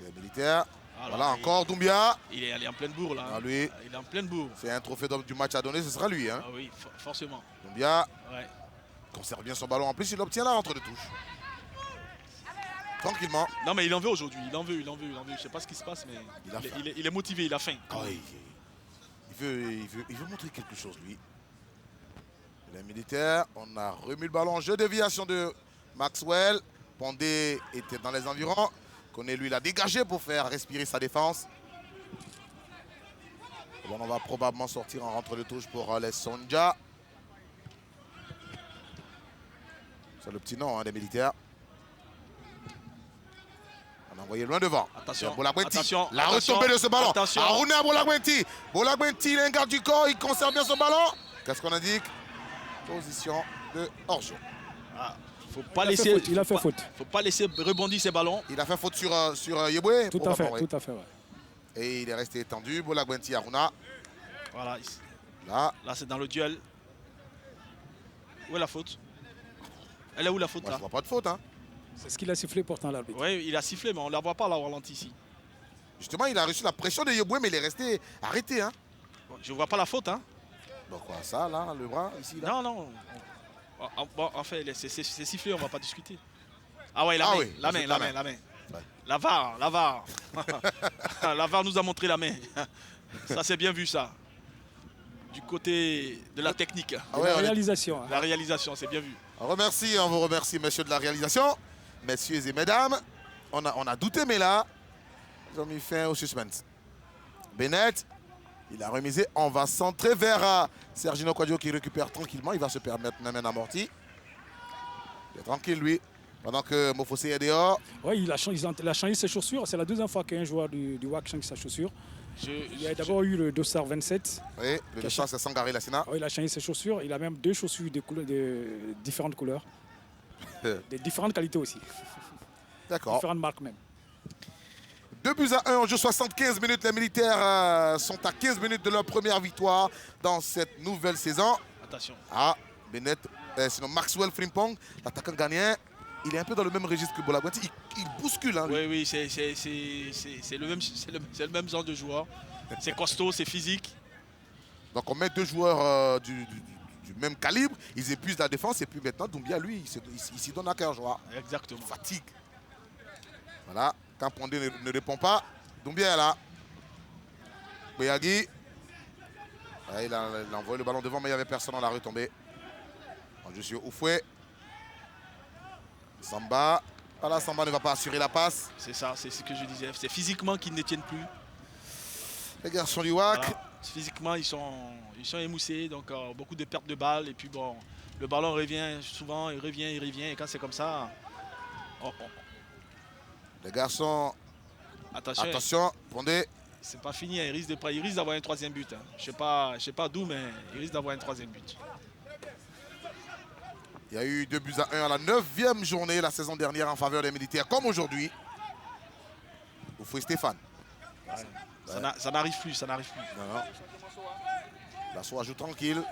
Les militaires. Alors, voilà encore Doumbia. Il est allé en pleine bourre là. Ah, lui. Il est en pleine bourre. C'est un trophée du match à donner, ce sera lui. Hein. Ah oui, forcément. Doumbia Ouais. conserve bien son ballon. En plus, il obtient la rentre de touche. Tranquillement. Non mais il en veut aujourd'hui. Il en veut. Je sais pas ce qui se passe, mais il est motivé, il a faim. Oh, il veut montrer quelque chose, lui. Les militaires, on a remis le ballon. Jeu de déviation de Maxwell. Pondé était dans les environs. Koné, lui, l'a dégagé pour faire respirer sa défense. Bon, on va probablement sortir en rentre de touche pour les Sonja. C'est le petit nom des militaires. On a envoyé loin devant. Attention, attention. La retombée de ce ballon. Aruna Bolaguenti. Bolaguenti, il est un garde du corps. Il conserve bien son ballon. Qu'est-ce qu'on indique? Position de hors-jeu. Il a fait faute. Faut pas laisser rebondir ces ballons. Il a fait faute sur Yeboué. Tout à fait, ouais. Et il est resté étendu. Bolaguenti, Aruna. Voilà. Là c'est dans le duel. Où est la faute? Elle est où la faute? Moi, là? je vois pas de faute. Hein. C'est ce qu'il a sifflé pourtant l'arbitre. Oui, il a sifflé, mais on ne la voit pas là au ralenti ici. Justement, il a reçu la pression de Yeboué, mais il est resté arrêté. Hein. Bon, je ne vois pas la faute. Hein. Donc quoi, ça, là, le bras, ici, là? Non. Bon, en fait, c'est sifflé, on ne va pas discuter. Ah ouais, la main. Ouais. La VAR, la VAR. La VAR nous a montré la main. Ça, c'est bien vu, ça. Du côté de la technique. Ah ouais, La réalisation. La réalisation, c'est bien vu. on vous remercie, messieurs de la réalisation. Messieurs et mesdames, on a douté, mais là, ils ont mis fin au suspense. Bennett, il a remisé. On va centrer vers Sergino Quadio qui récupère tranquillement. Il va se permettre même un amorti. Il est tranquille, lui. Pendant que Mofosé est dehors. Oui, il a changé ses chaussures. C'est la deuxième fois qu'un joueur du WAC change sa chaussure. Il y a d'abord eu le Dossard 27. Oui, le Dossard, c'est Sangaré Lassina. Oui, il a changé ses chaussures. Il a même deux chaussures de différentes couleurs. De différentes qualités aussi. D'accord. Différentes marques même. 2-1, on joue 75 minutes. Les militaires sont à 15 minutes de leur première victoire dans cette nouvelle saison. Attention. Ah, Bennett, sinon Maxwell Frimpong, l'attaquant ghanéen, il est un peu dans le même registre que Bolagwanti. Il bouscule. Hein, oui, c'est le même genre de joueur. C'est costaud, c'est physique. Donc on met deux joueurs du même calibre, ils épuisent la défense et puis maintenant Doumbia, lui, il s'y donne à cœur joie. Exactement. Il fatigue. Voilà, quand Pondé ne répond pas, Doumbia est là. Boyagi, il a envoyé le ballon devant, mais il n'y avait personne, on l'a retombé. Je suis Oufoué. Samba. Voilà, Samba ne va pas assurer la passe. C'est ça, c'est ce que je disais. C'est physiquement qu'ils ne tiennent plus. Les garçons du WAC. Voilà. Physiquement, ils sont émoussés, donc beaucoup de pertes de balles. Et puis bon, le ballon revient souvent, il revient. Et quand c'est comme ça, Les garçons, attention, Pondé. C'est pas fini, il risque d'avoir un troisième but. Hein. Je sais pas d'où, mais il risque d'avoir un troisième but. Il y a eu 2-1 à la 9e journée la saison dernière en faveur des militaires, comme aujourd'hui. Oufoué Stéphane. Ouais. Ça n'arrive plus, Non, non. La SOA joue tranquille.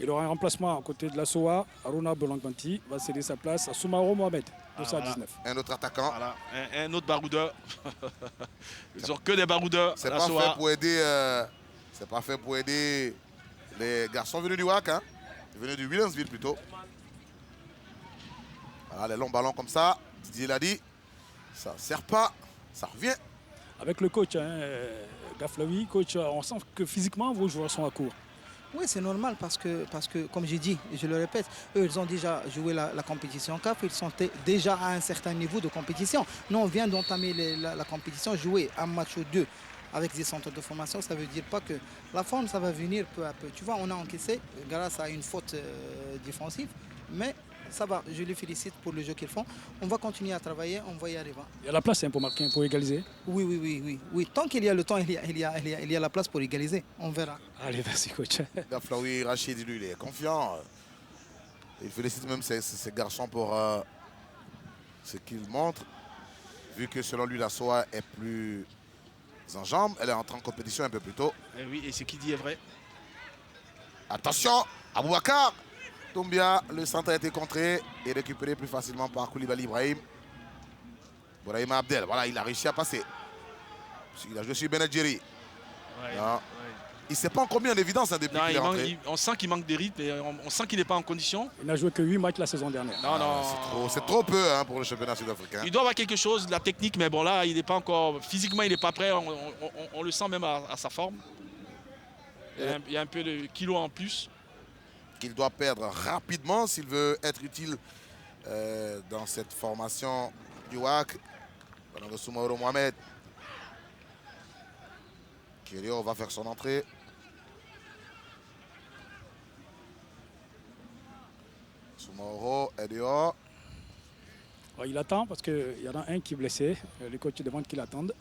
Il aura un remplacement à côté de la SOA. Aruna Bolangbanti va céder sa place à Soumaro Mohamed, 219. Un autre attaquant. Voilà, un autre baroudeur. Ils n'ont que des baroudeurs. C'est pas fait pour aider. C'est pas fait pour aider les garçons venus du WAC, hein. Venus du Williamsville plutôt. Voilà, les longs ballons comme ça. Didier l'a dit. Ça ne sert pas. Ça revient. Avec le coach, Gaflaoui, coach, on sent que physiquement, vos joueurs sont à court. Oui, c'est normal parce que, comme j'ai dit, et je le répète, eux, ils ont déjà joué la compétition CAF, ils sont déjà à un certain niveau de compétition. Nous, on vient d'entamer la compétition, jouer un match ou deux avec des centres de formation, ça ne veut dire pas que la forme, ça va venir peu à peu. Tu vois, on a encaissé grâce à une faute défensive, mais ça va, je les félicite pour le jeu qu'ils font. On va continuer à travailler, on va y arriver. Il y a la place pour marquer, pour égaliser. Oui. Tant qu'il y a le temps, il y a la place pour égaliser. On verra. Allez, merci coach. Gaflaoui Rachid, lui, il est confiant. Il félicite même ces garçons pour ce qu'ils montrent. Vu que selon lui, la SOA est plus en jambes, elle est entrée en compétition un peu plus tôt. Et oui, et ce qu'il dit est vrai. Attention, Aboubacar. Doumbia, le centre a été contré et récupéré plus facilement par Koulibaly Ibrahim. Bouraïma Abdel, voilà, il a réussi à passer. Il a joué sur Benadjeri. Ouais. Il ne s'est pas encore mis en évidence depuis qu'il est rentré. On sent qu'il manque de rythme et on sent qu'il n'est pas en condition. Il n'a joué que 8 matchs la saison dernière. C'est trop peu hein, pour le championnat sud-africain. Il doit avoir quelque chose, de la technique, mais bon là, il n'est pas encore. Physiquement, il n'est pas prêt. On le sent même à sa forme. Il y a un peu de kilos en plus. Qu'il doit perdre rapidement s'il veut être utile dans cette formation du WAC. Pendant Soumaoro Mohamed. Kirio va faire son entrée. Soumaoro est dehors. Il attend parce qu'il y en a un qui est blessé. Le coach demande qu'il attende.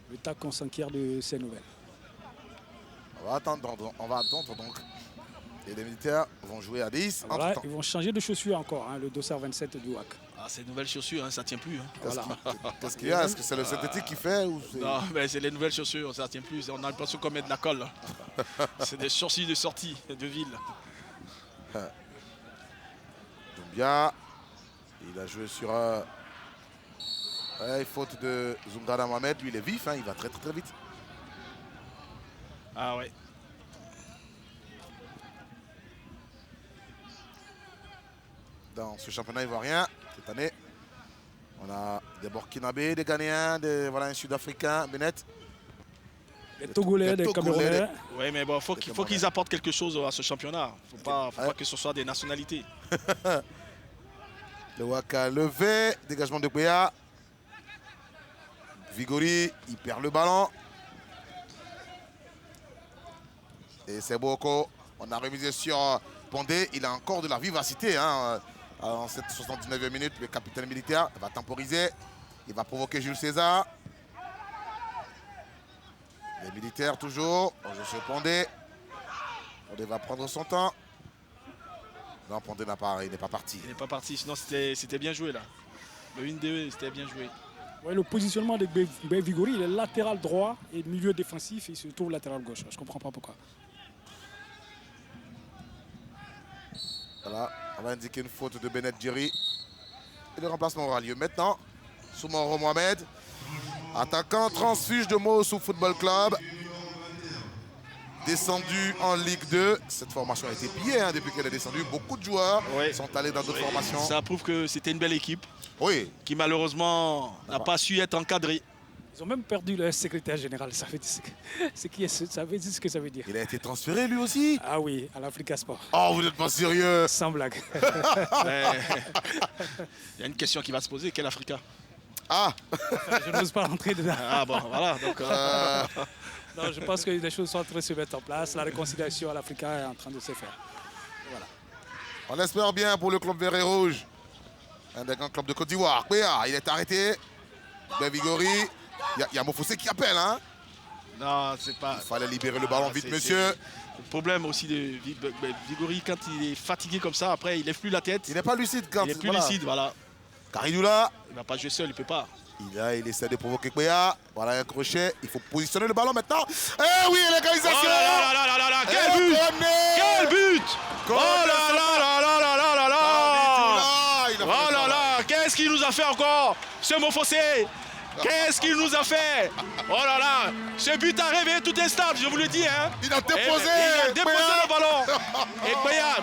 Le temps qu'on s'enquiert de ces nouvelles. On va attendre donc. Et les militaires vont jouer à 10. Voilà, ils vont changer de chaussures encore, hein, le Dossard 27 du WAC. Ces nouvelles chaussures, hein, ça ne tient plus. Hein. Voilà. Qu'est-ce qu'il y a? Est-ce que c'est le synthétique qui fait ou Non, mais c'est les nouvelles chaussures, ça ne tient plus. On a l'impression qu'on met de la colle. C'est des chaussures de sortie de ville. Doumbia, il a joué sur faute de Zungara Mohamed. Lui, il est vif, hein, il va très vite. Ah ouais. Dans ce championnat ivoirien, cette année, on On a des Burkinabés, des Ghanéens, voilà, un Sud-Africain, Bennett. Des Togolais, des Camerounais. Oui, mais bon, faut qu'ils apportent quelque chose à ce championnat. Faut pas que ce soit des nationalités. Le Waka levé, dégagement de Péa. Vigori, il perd le ballon. Et c'est Boko. On a remisé sur Pondé. Il a encore de la vivacité hein, en cette 79e minute. Le capitaine militaire va temporiser. Il va provoquer Jules César. Les militaires toujours. On joue sur Pondé. Pondé va prendre son temps. Non, Pondé il n'est pas parti. Il n'est pas parti, sinon c'était bien joué là. Le 1-2, c'était bien joué. Ouais, le positionnement de Vigori, il est latéral droit et milieu défensif. Il se trouve latéral gauche. Je ne comprends pas pourquoi. Voilà, on va indiquer une faute de Bennett Jerry. Et le remplacement aura lieu maintenant. Soumoro Mohamed, attaquant transfuge de Mossou Football Club. Descendu en Ligue 2. Cette formation a été pillée hein, depuis qu'elle est descendue. Beaucoup de joueurs sont allés dans d'autres formations. Ça prouve que c'était une belle équipe. Oui. Qui malheureusement n'a pas su être encadrée. Ils ont même perdu leur secrétaire général. Ça veut dire ce que ça veut dire. Il a été transféré lui aussi? Ah oui, à l'Africa Sport. Oh, vous n'êtes pas sérieux? Sans blague. Il y a une question qui va se poser. Quel Africa? Ah. Je n'ose pas rentrer dedans. Ah bon, voilà. Donc, non, je pense que les choses sont en train de se mettre en place. La réconciliation à l'Africa est en train de se faire. Voilà. On espère bien pour le club vert et rouge. Un des grands clubs de Côte d'Ivoire. Il est arrêté. Ben Vigori. Il y a Mofossé qui appelle. Hein? Non, c'est pas... Il fallait libérer le ballon vite, monsieur. Le problème aussi de Vigori, quand il est fatigué comme ça, après, il lève plus la tête. Il n'est pas lucide quand il est plus lucide, voilà. Karidoula. Il ne va pas jouer seul, il ne peut pas. Il essaie de provoquer Péa. Voilà un crochet. Il faut positionner le ballon maintenant. Eh oui, l'égalisation! Oh là là là là là! Quel but! Quel but! Oh là là là là là là là là! Oh là là! Qu'est-ce qu'il nous a fait encore, ce Mofossé? Qu'est-ce qu'il nous a fait? Oh là là! Ce but a réveillé tout un stade, je vous le dis. Hein. Il a déposé! Il a déposé le ballon. Et Péa,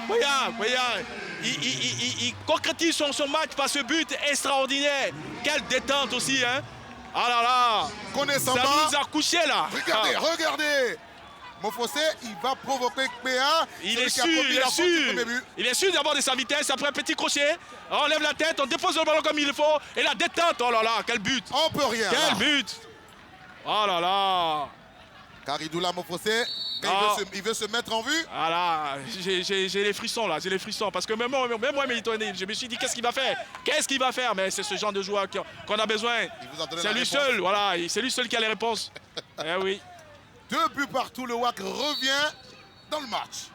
il concrétise son match par ce but extraordinaire. Quelle détente aussi. Hein. Ah là là! Ça nous a couché là. Regardez! Mofossé, il va provoquer Péa. Il est sûr d'avoir de sa vitesse. Après un petit crochet, on lève la tête, on dépose le ballon comme il le faut. Et la détente, oh là là, quel but! On peut rien. Quel but! Oh là là! Karidoula Mofossé, il veut se mettre en vue. Ah là, j'ai les frissons là, j'ai les frissons. Parce que même moi, je me suis dit, qu'est-ce qu'il va faire? Qu'est-ce qu'il va faire? Mais c'est ce genre de joueur qu'on a besoin. C'est lui seul, voilà, c'est lui seul qui a les réponses. Eh oui. 2 buts partout, le WAC revient dans le match.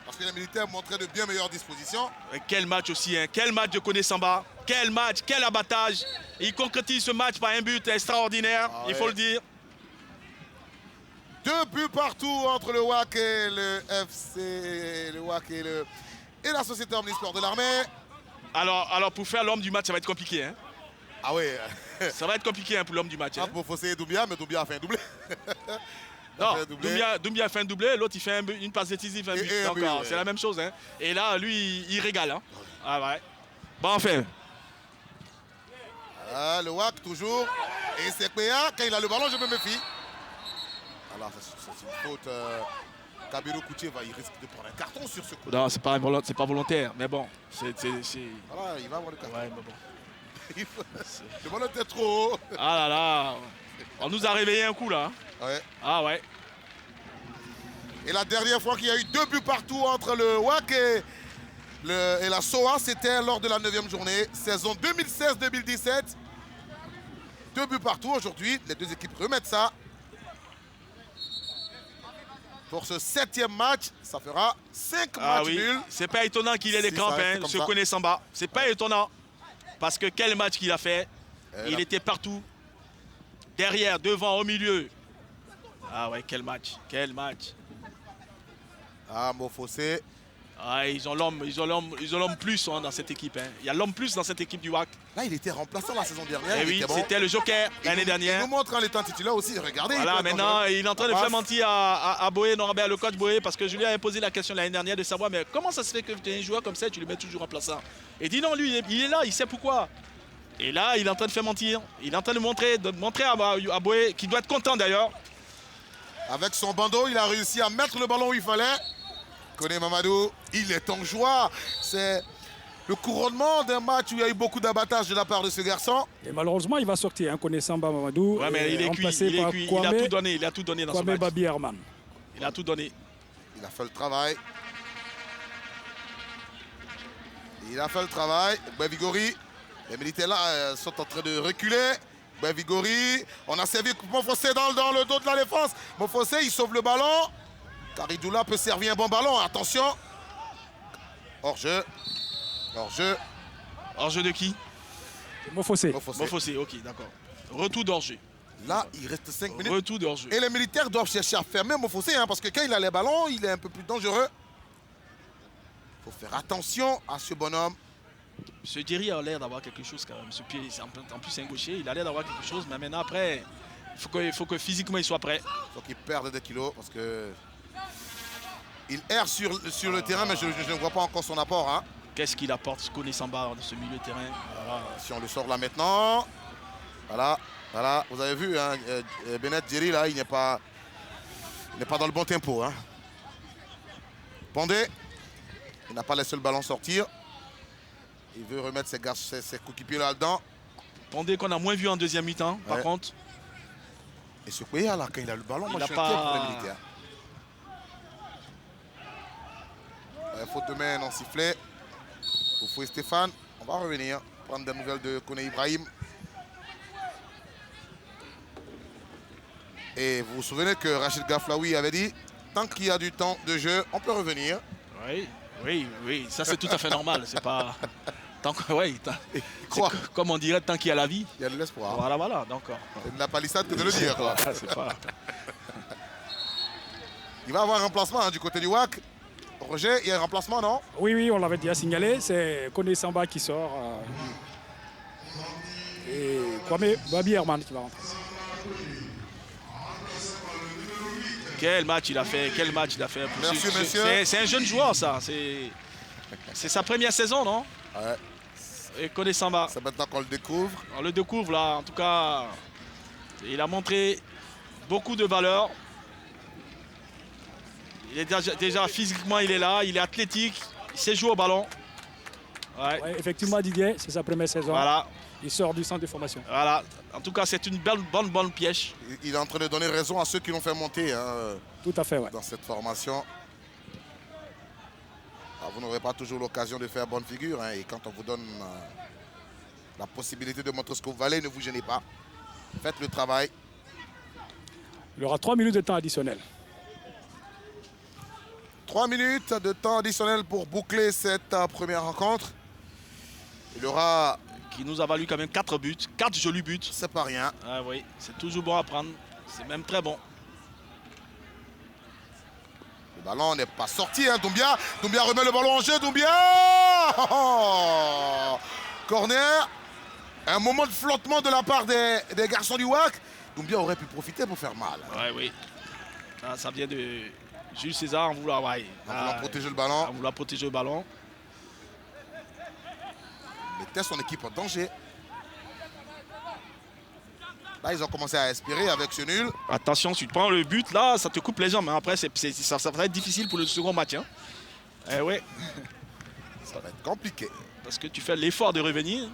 Parce que les militaires montraient de bien meilleures dispositions. Et quel match aussi, hein. Quel match de Koné Samba. Quel match, quel abattage. Il concrétise ce match par un but extraordinaire, il faut le dire. 2 buts partout entre le WAC et le FC, le WAC et la Société Omnisport de l'Armée. Alors pour faire l'homme du match, ça va être compliqué. Hein. Ah oui. Ça va être compliqué hein, pour l'homme du match. Hein. Pour Fossé et Doumbia, mais Doumbia a fait un doublé. Non, Doumbia a fait un doublé, l'autre il fait une passe décisive, un but. Donc c'est la même chose. Hein. Et là, lui, il régale. Hein. Ah ouais. Bon, enfin. Le WAC toujours. Et c'est Péa, quand il a le ballon, je me méfie. Alors, c'est une faute. Kabiro Koutié il risque de prendre un carton sur ce coup. Non, c'est pas volontaire, mais bon. Voilà, il va avoir le carton. Ouais, mais bon. Le ballon était trop haut. Ah là là. On nous a réveillé un coup là. Ouais. Ah ouais. Et la dernière fois qu'il y a eu 2 buts partout entre le WAC et la SOA, c'était lors de la 9e journée, saison 2016-2017. 2 buts partout aujourd'hui. Les deux équipes remettent ça. Pour ce 7e match, ça fera 5 matchs nuls. C'est pas étonnant qu'il ait des crampes, ce Koné Samba. C'est pas étonnant. Parce que quel match qu'il a fait. Il était partout. Derrière, devant, au milieu. Ah ouais, quel match. Quel match. Ah, Mofossé. Ah, ils ont l'homme plus hein, dans cette équipe. Hein. Il y a l'homme plus dans cette équipe du WAC. Là, il était remplaçant la saison dernière. Et oui, c'était le joker l'année dernière. Il nous montre en étant titulaire aussi. Regardez. Voilà, maintenant, il est en train de faire mentir à Boé, Norabé, le coach Boé, parce que je lui ai posé la question l'année dernière de savoir, mais comment ça se fait que tu es un joueur comme ça et tu le mets toujours remplaçant? Et dit non, lui, il est là, il sait pourquoi. Et là, il est en train de faire mentir. Il est en train de montrer à Boué, qui doit être content d'ailleurs. Avec son bandeau, il a réussi à mettre le ballon où il fallait. Koné Mamadou, il est en joie. C'est le couronnement d'un match où il y a eu beaucoup d'abattage de la part de ce garçon. Et malheureusement, il va sortir, Koné Samba Mamadou. Ouais, mais il est cuit, il a tout donné, il a tout donné dans ce match. Babi Herman. Il a tout donné. Il a fait le travail. Il a fait le travail. Boué-Vigori, les militaires là sont en train de reculer. Boué-Vigori, on a servi Mofossé dans le dos de la défense. Mofossé, il sauve le ballon. Karidoula peut servir un bon ballon, attention. Hors-jeu. Hors-jeu. Hors-jeu de qui? Mofossé. Mofossé, ok, d'accord. Retour d'hors-jeu. Là, il reste 5 minutes. Retour d'hors-jeu. Et les militaires doivent chercher à fermer Mofossé, hein, parce que quand il a les ballons, il est un peu plus dangereux. Il faut faire attention à ce bonhomme. Ce Jerry a l'air d'avoir quelque chose quand même. Ce pied, en plus c'est un gaucher, il a l'air d'avoir quelque chose, mais maintenant après, il faut que physiquement il soit prêt. Il faut qu'il perde des kilos parce que il erre sur le terrain, mais je ne vois pas encore son apport. Hein. Qu'est-ce qu'il apporte, Koné Samba, de ce milieu de terrain? Voilà. Si on le sort là maintenant, voilà, vous avez vu, hein, Bennett Jerry là, il n'est pas dans le bon tempo. Hein. Pondé, il n'a pas laissé le ballon sortir. Il veut remettre ses coéquipiers là-dedans. Pondé qu'on a moins vu en deuxième mi-temps, par contre. Et ce Kouya là, quand il a le ballon, moi je suis pas... inquiet pour les militaires. Faute de main non sifflé. Pour Stéphane, on va revenir, prendre des nouvelles de Koné Ibrahim. Et vous vous souvenez que Rachid Gaflaoui avait dit, tant qu'il y a du temps de jeu, on peut revenir. Oui, ça c'est tout à fait normal. C'est pas... Comme on dirait, tant qu'il y a la vie. Il y a de l'espoir. Voilà, donc. C'est de la palissade que de le dire. Quoi. Pas... Il va y avoir un remplacement hein, du côté du WAC. Roger, il y a un remplacement, non? Oui, on l'avait déjà signalé. C'est Koné Samba qui sort. Et Kwame Babi Herman qui va rentrer. Quel match il a fait, Merci, monsieur. C'est un jeune joueur, ça. C'est sa première saison, non? Ouais. Et Koné Samba. C'est maintenant qu'on le découvre. On le découvre là, en tout cas, il a montré beaucoup de valeur. Il est déjà physiquement, il est là, il est athlétique, il sait jouer au ballon. Ouais, effectivement, Didier, c'est sa première saison. Voilà. Il sort du centre de formation. Voilà. En tout cas, c'est une bonne piège. Il est en train de donner raison à ceux qui l'ont fait monter. Hein, tout à fait, ouais. Dans cette formation. Alors, vous n'aurez pas toujours l'occasion de faire bonne figure. Hein, et quand on vous donne la possibilité de montrer ce que vous valez, ne vous gênez pas. Faites le travail. Il y aura 3 minutes de temps additionnel. 3 minutes de temps additionnel pour boucler cette première rencontre. Il y aura... Qui nous a valu quand même 4 buts, 4 jolis buts. C'est pas rien. Ah oui, c'est toujours bon à prendre. C'est même très bon. Le ballon n'est pas sorti, hein, Doumbia. Doumbia remet le ballon en jeu, Doumbia. Oh, corner. Un moment de flottement de la part des garçons du WAC. Doumbia aurait pu profiter pour faire mal. Oui. Ça vient de Jules César en vouloir, protéger le ballon. En vouloir protéger le ballon. Il mettait son équipe en danger. Là, ils ont commencé à aspirer avec ce nul. Attention, si tu prends le but, là, ça te coupe les jambes. Hein. Après, ça va être difficile pour le second match. Hein. Ouais. Ça va être compliqué. Parce que tu fais l'effort de revenir.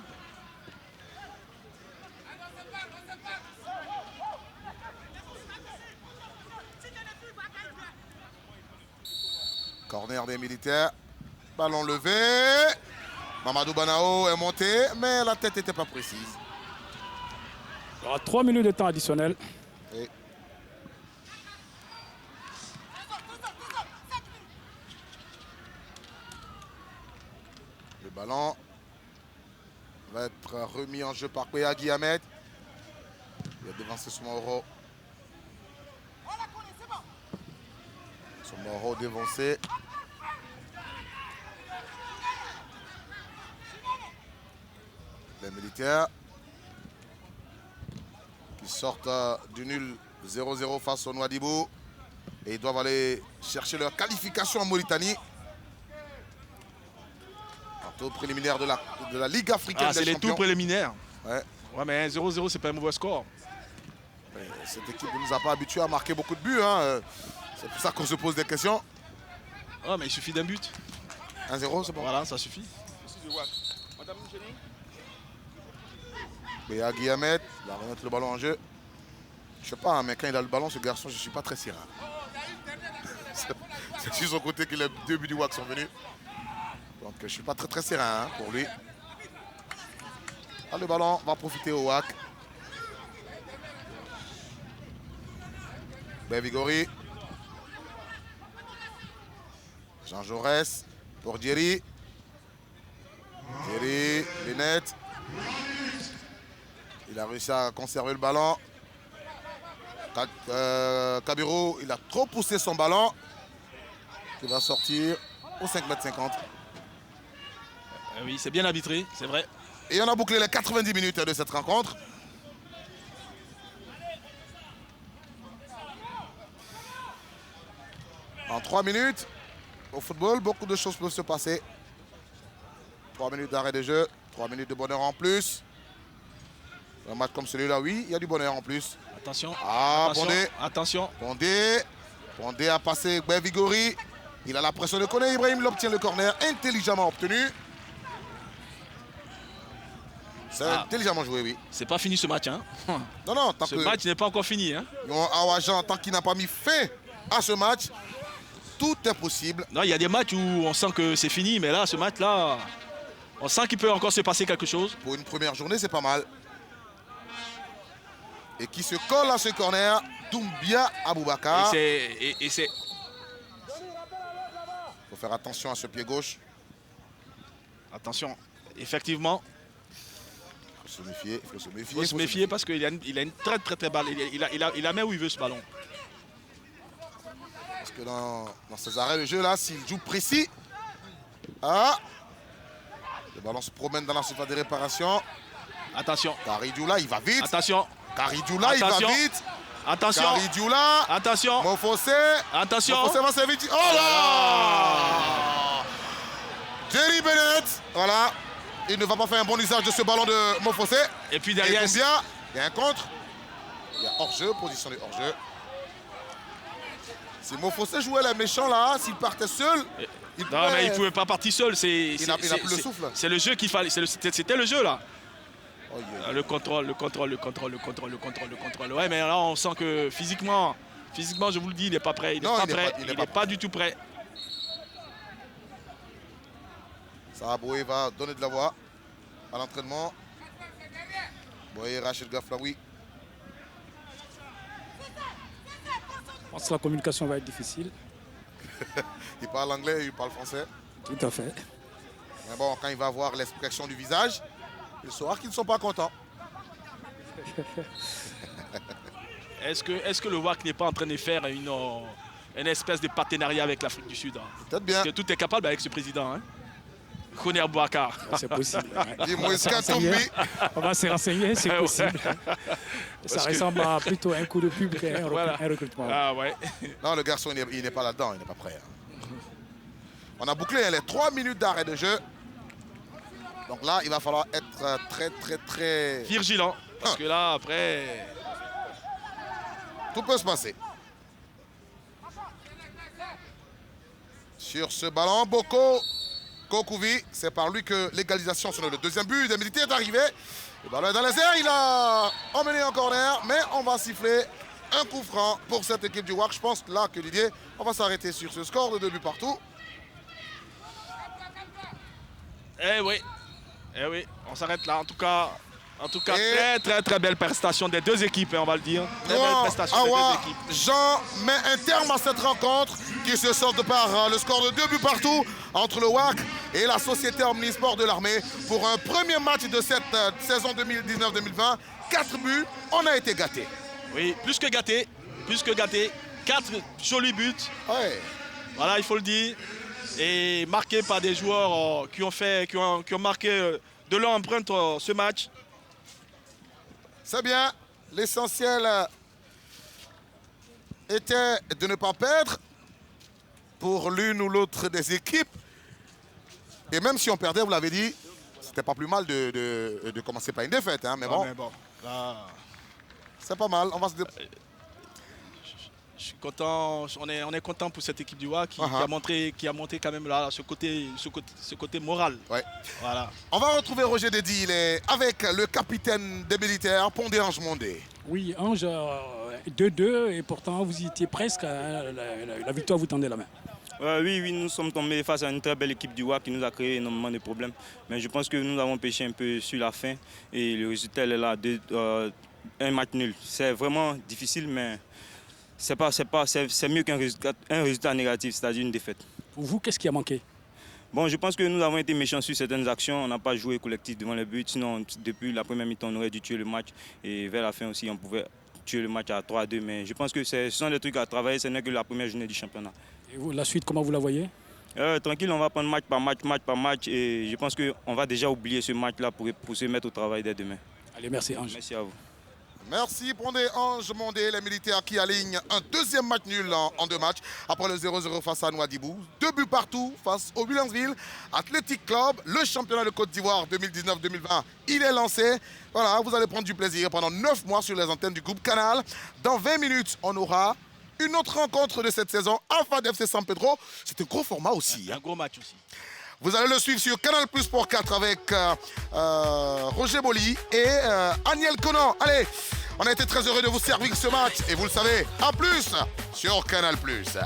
Corner des militaires. Ballon levé. Mamadou Banao est monté, mais la tête n'était pas précise. Il y aura 3 minutes de temps additionnel. Et... le ballon va être remis en jeu par Kouya Guihamed. Il a devancé Soumoro. Soumoro dévancé. Les militaires qui sortent du nul 0-0 face au Nouadhibou. Et ils doivent aller chercher leur qualification en Mauritanie. Un tour préliminaire de la Ligue africaine des champions. C'est les tours préliminaires. Ouais. Ouais, mais 0-0, c'est pas un mauvais score. Cette équipe ne nous a pas habitués à marquer beaucoup de buts. Hein. C'est pour ça qu'on se pose des questions. Ah, mais il suffit d'un but. 1-0, c'est bon. Voilà, ça suffit. Béa Guillamet, il va remettre le ballon en jeu. Je sais pas, hein, mais quand il a le ballon, ce garçon, je ne suis pas très serein. C'est sur son côté que les 2 buts du WAC sont venus. Donc je ne suis pas très serein hein, pour lui. Ah, le ballon va profiter au WAC. Ben Vigori. Jean Jaurès pour Jerry. Jerry, lunettes. Il a réussi à conserver le ballon. Kabiro, il a trop poussé son ballon. Il va sortir au 5,50 m. Oui, c'est bien arbitré, c'est vrai. Et on a bouclé les 90 minutes de cette rencontre. En 3 minutes, au football, beaucoup de choses peuvent se passer. 3 minutes d'arrêt de jeu, 3 minutes de bonheur en plus. Un match comme celui-là, oui, il y a du bonheur en plus. Attention. Ah, attention, Bondé. attention. Bondé a passé Vigori. Il a la pression de Koné Ibrahim, il obtient le corner, intelligemment obtenu. C'est intelligemment joué, oui. C'est pas fini ce match, hein. Non, tant ce que match n'est pas encore fini, hein. Awajan, tant qu'il n'a pas mis fin à ce match, tout est possible. Non, il y a des matchs où on sent que c'est fini, mais là, ce match-là, on sent qu'il peut encore se passer quelque chose. Pour une première journée, c'est pas mal. Et qui se colle à ce corner, Doumbia Aboubakar. Et c'est... Il faut faire attention à ce pied gauche. Attention, effectivement. Il faut se méfier. Il faut se méfier parce qu'il a une très balle. Il a mis où il veut ce ballon. Parce que dans ces arrêts de jeu là, s'il joue précis, le ballon se promène dans la surface de réparation. Attention. Karidjoula, il va vite. Attention. Karidjoula, il va vite. Attention. Karidjoula. Attention. Mofossé. Attention. Mofossé va servir. Oh là! Jerry Bennett. Voilà. Il ne va pas faire un bon usage de ce ballon de Mofossé. Et puis derrière, il y a un contre. Il y a hors-jeu, position de hors-jeu. Si Mofossé jouait les méchants là, s'il partait seul, mais il ne pouvait pas partir seul. Il n'a plus le souffle. C'est le jeu qu'il fallait. C'était le jeu là. Oh, yeah. Le contrôle. Ouais, mais là, on sent que physiquement, je vous le dis, il n'est pas prêt. Il n'est pas du tout prêt. Sahaboué va donner de la voix à l'entraînement. Boye Rachid Gaflaoui. Je pense que la communication va être difficile. Il parle anglais et il parle français. Tout à fait. Mais bon, quand il va voir l'expression du visage, il saura qu'ils ne sont pas contents. Est-ce que le WAC n'est pas en train de faire une espèce de partenariat avec l'Afrique du Sud, hein? Peut-être bien. Parce que tout est capable avec ce président, hein? Koné Aboubakar. C'est possible. On va se renseigner, c'est possible. Ça ressemble à plutôt un coup de pub qu'un recrutement. Ah ouais. Non, le garçon, il n'est pas là-dedans, il n'est pas prêt. Hein. On a bouclé les 3 minutes d'arrêt de jeu. Donc là, il va falloir être très... vigilant. Parce que là, après... Tout peut se passer. Sur ce ballon, Boko Kokouvi, c'est par lui que l'égalisation sur le deuxième but des militaires est arrivé. Le ballon est dans les airs, il a emmené en corner, mais on va siffler un coup franc pour cette équipe du WAC. Je pense là que Didier, on va s'arrêter sur ce score de 2 buts partout. Eh oui, on s'arrête là. En tout cas, très belle prestation des deux équipes, on va le dire. Très belle prestation des deux équipes. Jean met un terme à cette rencontre qui se sorte par le score de 2 buts partout entre le WAC et la Société Omnisport de l'Armée pour un premier match de cette saison 2019-2020. 4 buts, on a été gâtés. Oui, plus que gâtés. 4 jolis buts. Ouais. Voilà, il faut le dire. Et marqués par des joueurs qui ont marqué de leur empreinte ce match. C'est bien. L'essentiel était de ne pas perdre pour l'une ou l'autre des équipes. Et même si on perdait, vous l'avez dit, c'était pas plus mal de commencer par une défaite, hein, mais Ouais, bon, mais bon, là, c'est pas mal. On va se je suis content, on est content pour cette équipe du WAC qui a montré quand même là ce côté moral. Ouais. Voilà. On va retrouver Roger Dédy, il est avec le capitaine des militaires, Pondé Ange Mondé. Oui, Ange, 2-2 et pourtant vous y étiez presque. La victoire vous tendait la main. Oui, nous sommes tombés face à une très belle équipe du WAC qui nous a créé énormément de problèmes. Mais je pense que nous avons pêché un peu sur la fin et le résultat est là, un match nul. C'est vraiment difficile, mais c'est mieux qu'un résultat négatif, c'est-à-dire une défaite. Pour vous, qu'est-ce qui a manqué? Bon, je pense que nous avons été méchants sur certaines actions. On n'a pas joué collectif devant le but. Sinon, depuis la première mi-temps, on aurait dû tuer le match. Et vers la fin aussi, on pouvait tuer le match à 3-2. Mais je pense que ce sont des trucs à travailler. Ce n'est que la première journée du championnat. Et vous, la suite, comment vous la voyez? Tranquille, on va prendre match par match. Et je pense qu'on va déjà oublier ce match-là pour se mettre au travail dès demain. Allez, merci Ange. Merci à vous. Merci Pondé Ange Mondé, les militaires qui alignent un deuxième match nul en 2 matchs après le 0-0 face à Nouadhibou. 2 buts partout face au Williamsville Athletic Club. Le championnat de Côte d'Ivoire 2019-2020, il est lancé. Voilà, vous allez prendre du plaisir pendant 9 mois sur les antennes du groupe Canal. Dans 20 minutes, on aura une autre rencontre de cette saison, Alpha FC San Pedro. C'est un gros format aussi. Un gros match aussi. Vous allez le suivre sur Canal Plus pour 4 avec Roger Boli et Aniel Conan. Allez, on a été très heureux de vous servir ce match et vous le savez, à plus sur Canal Plus.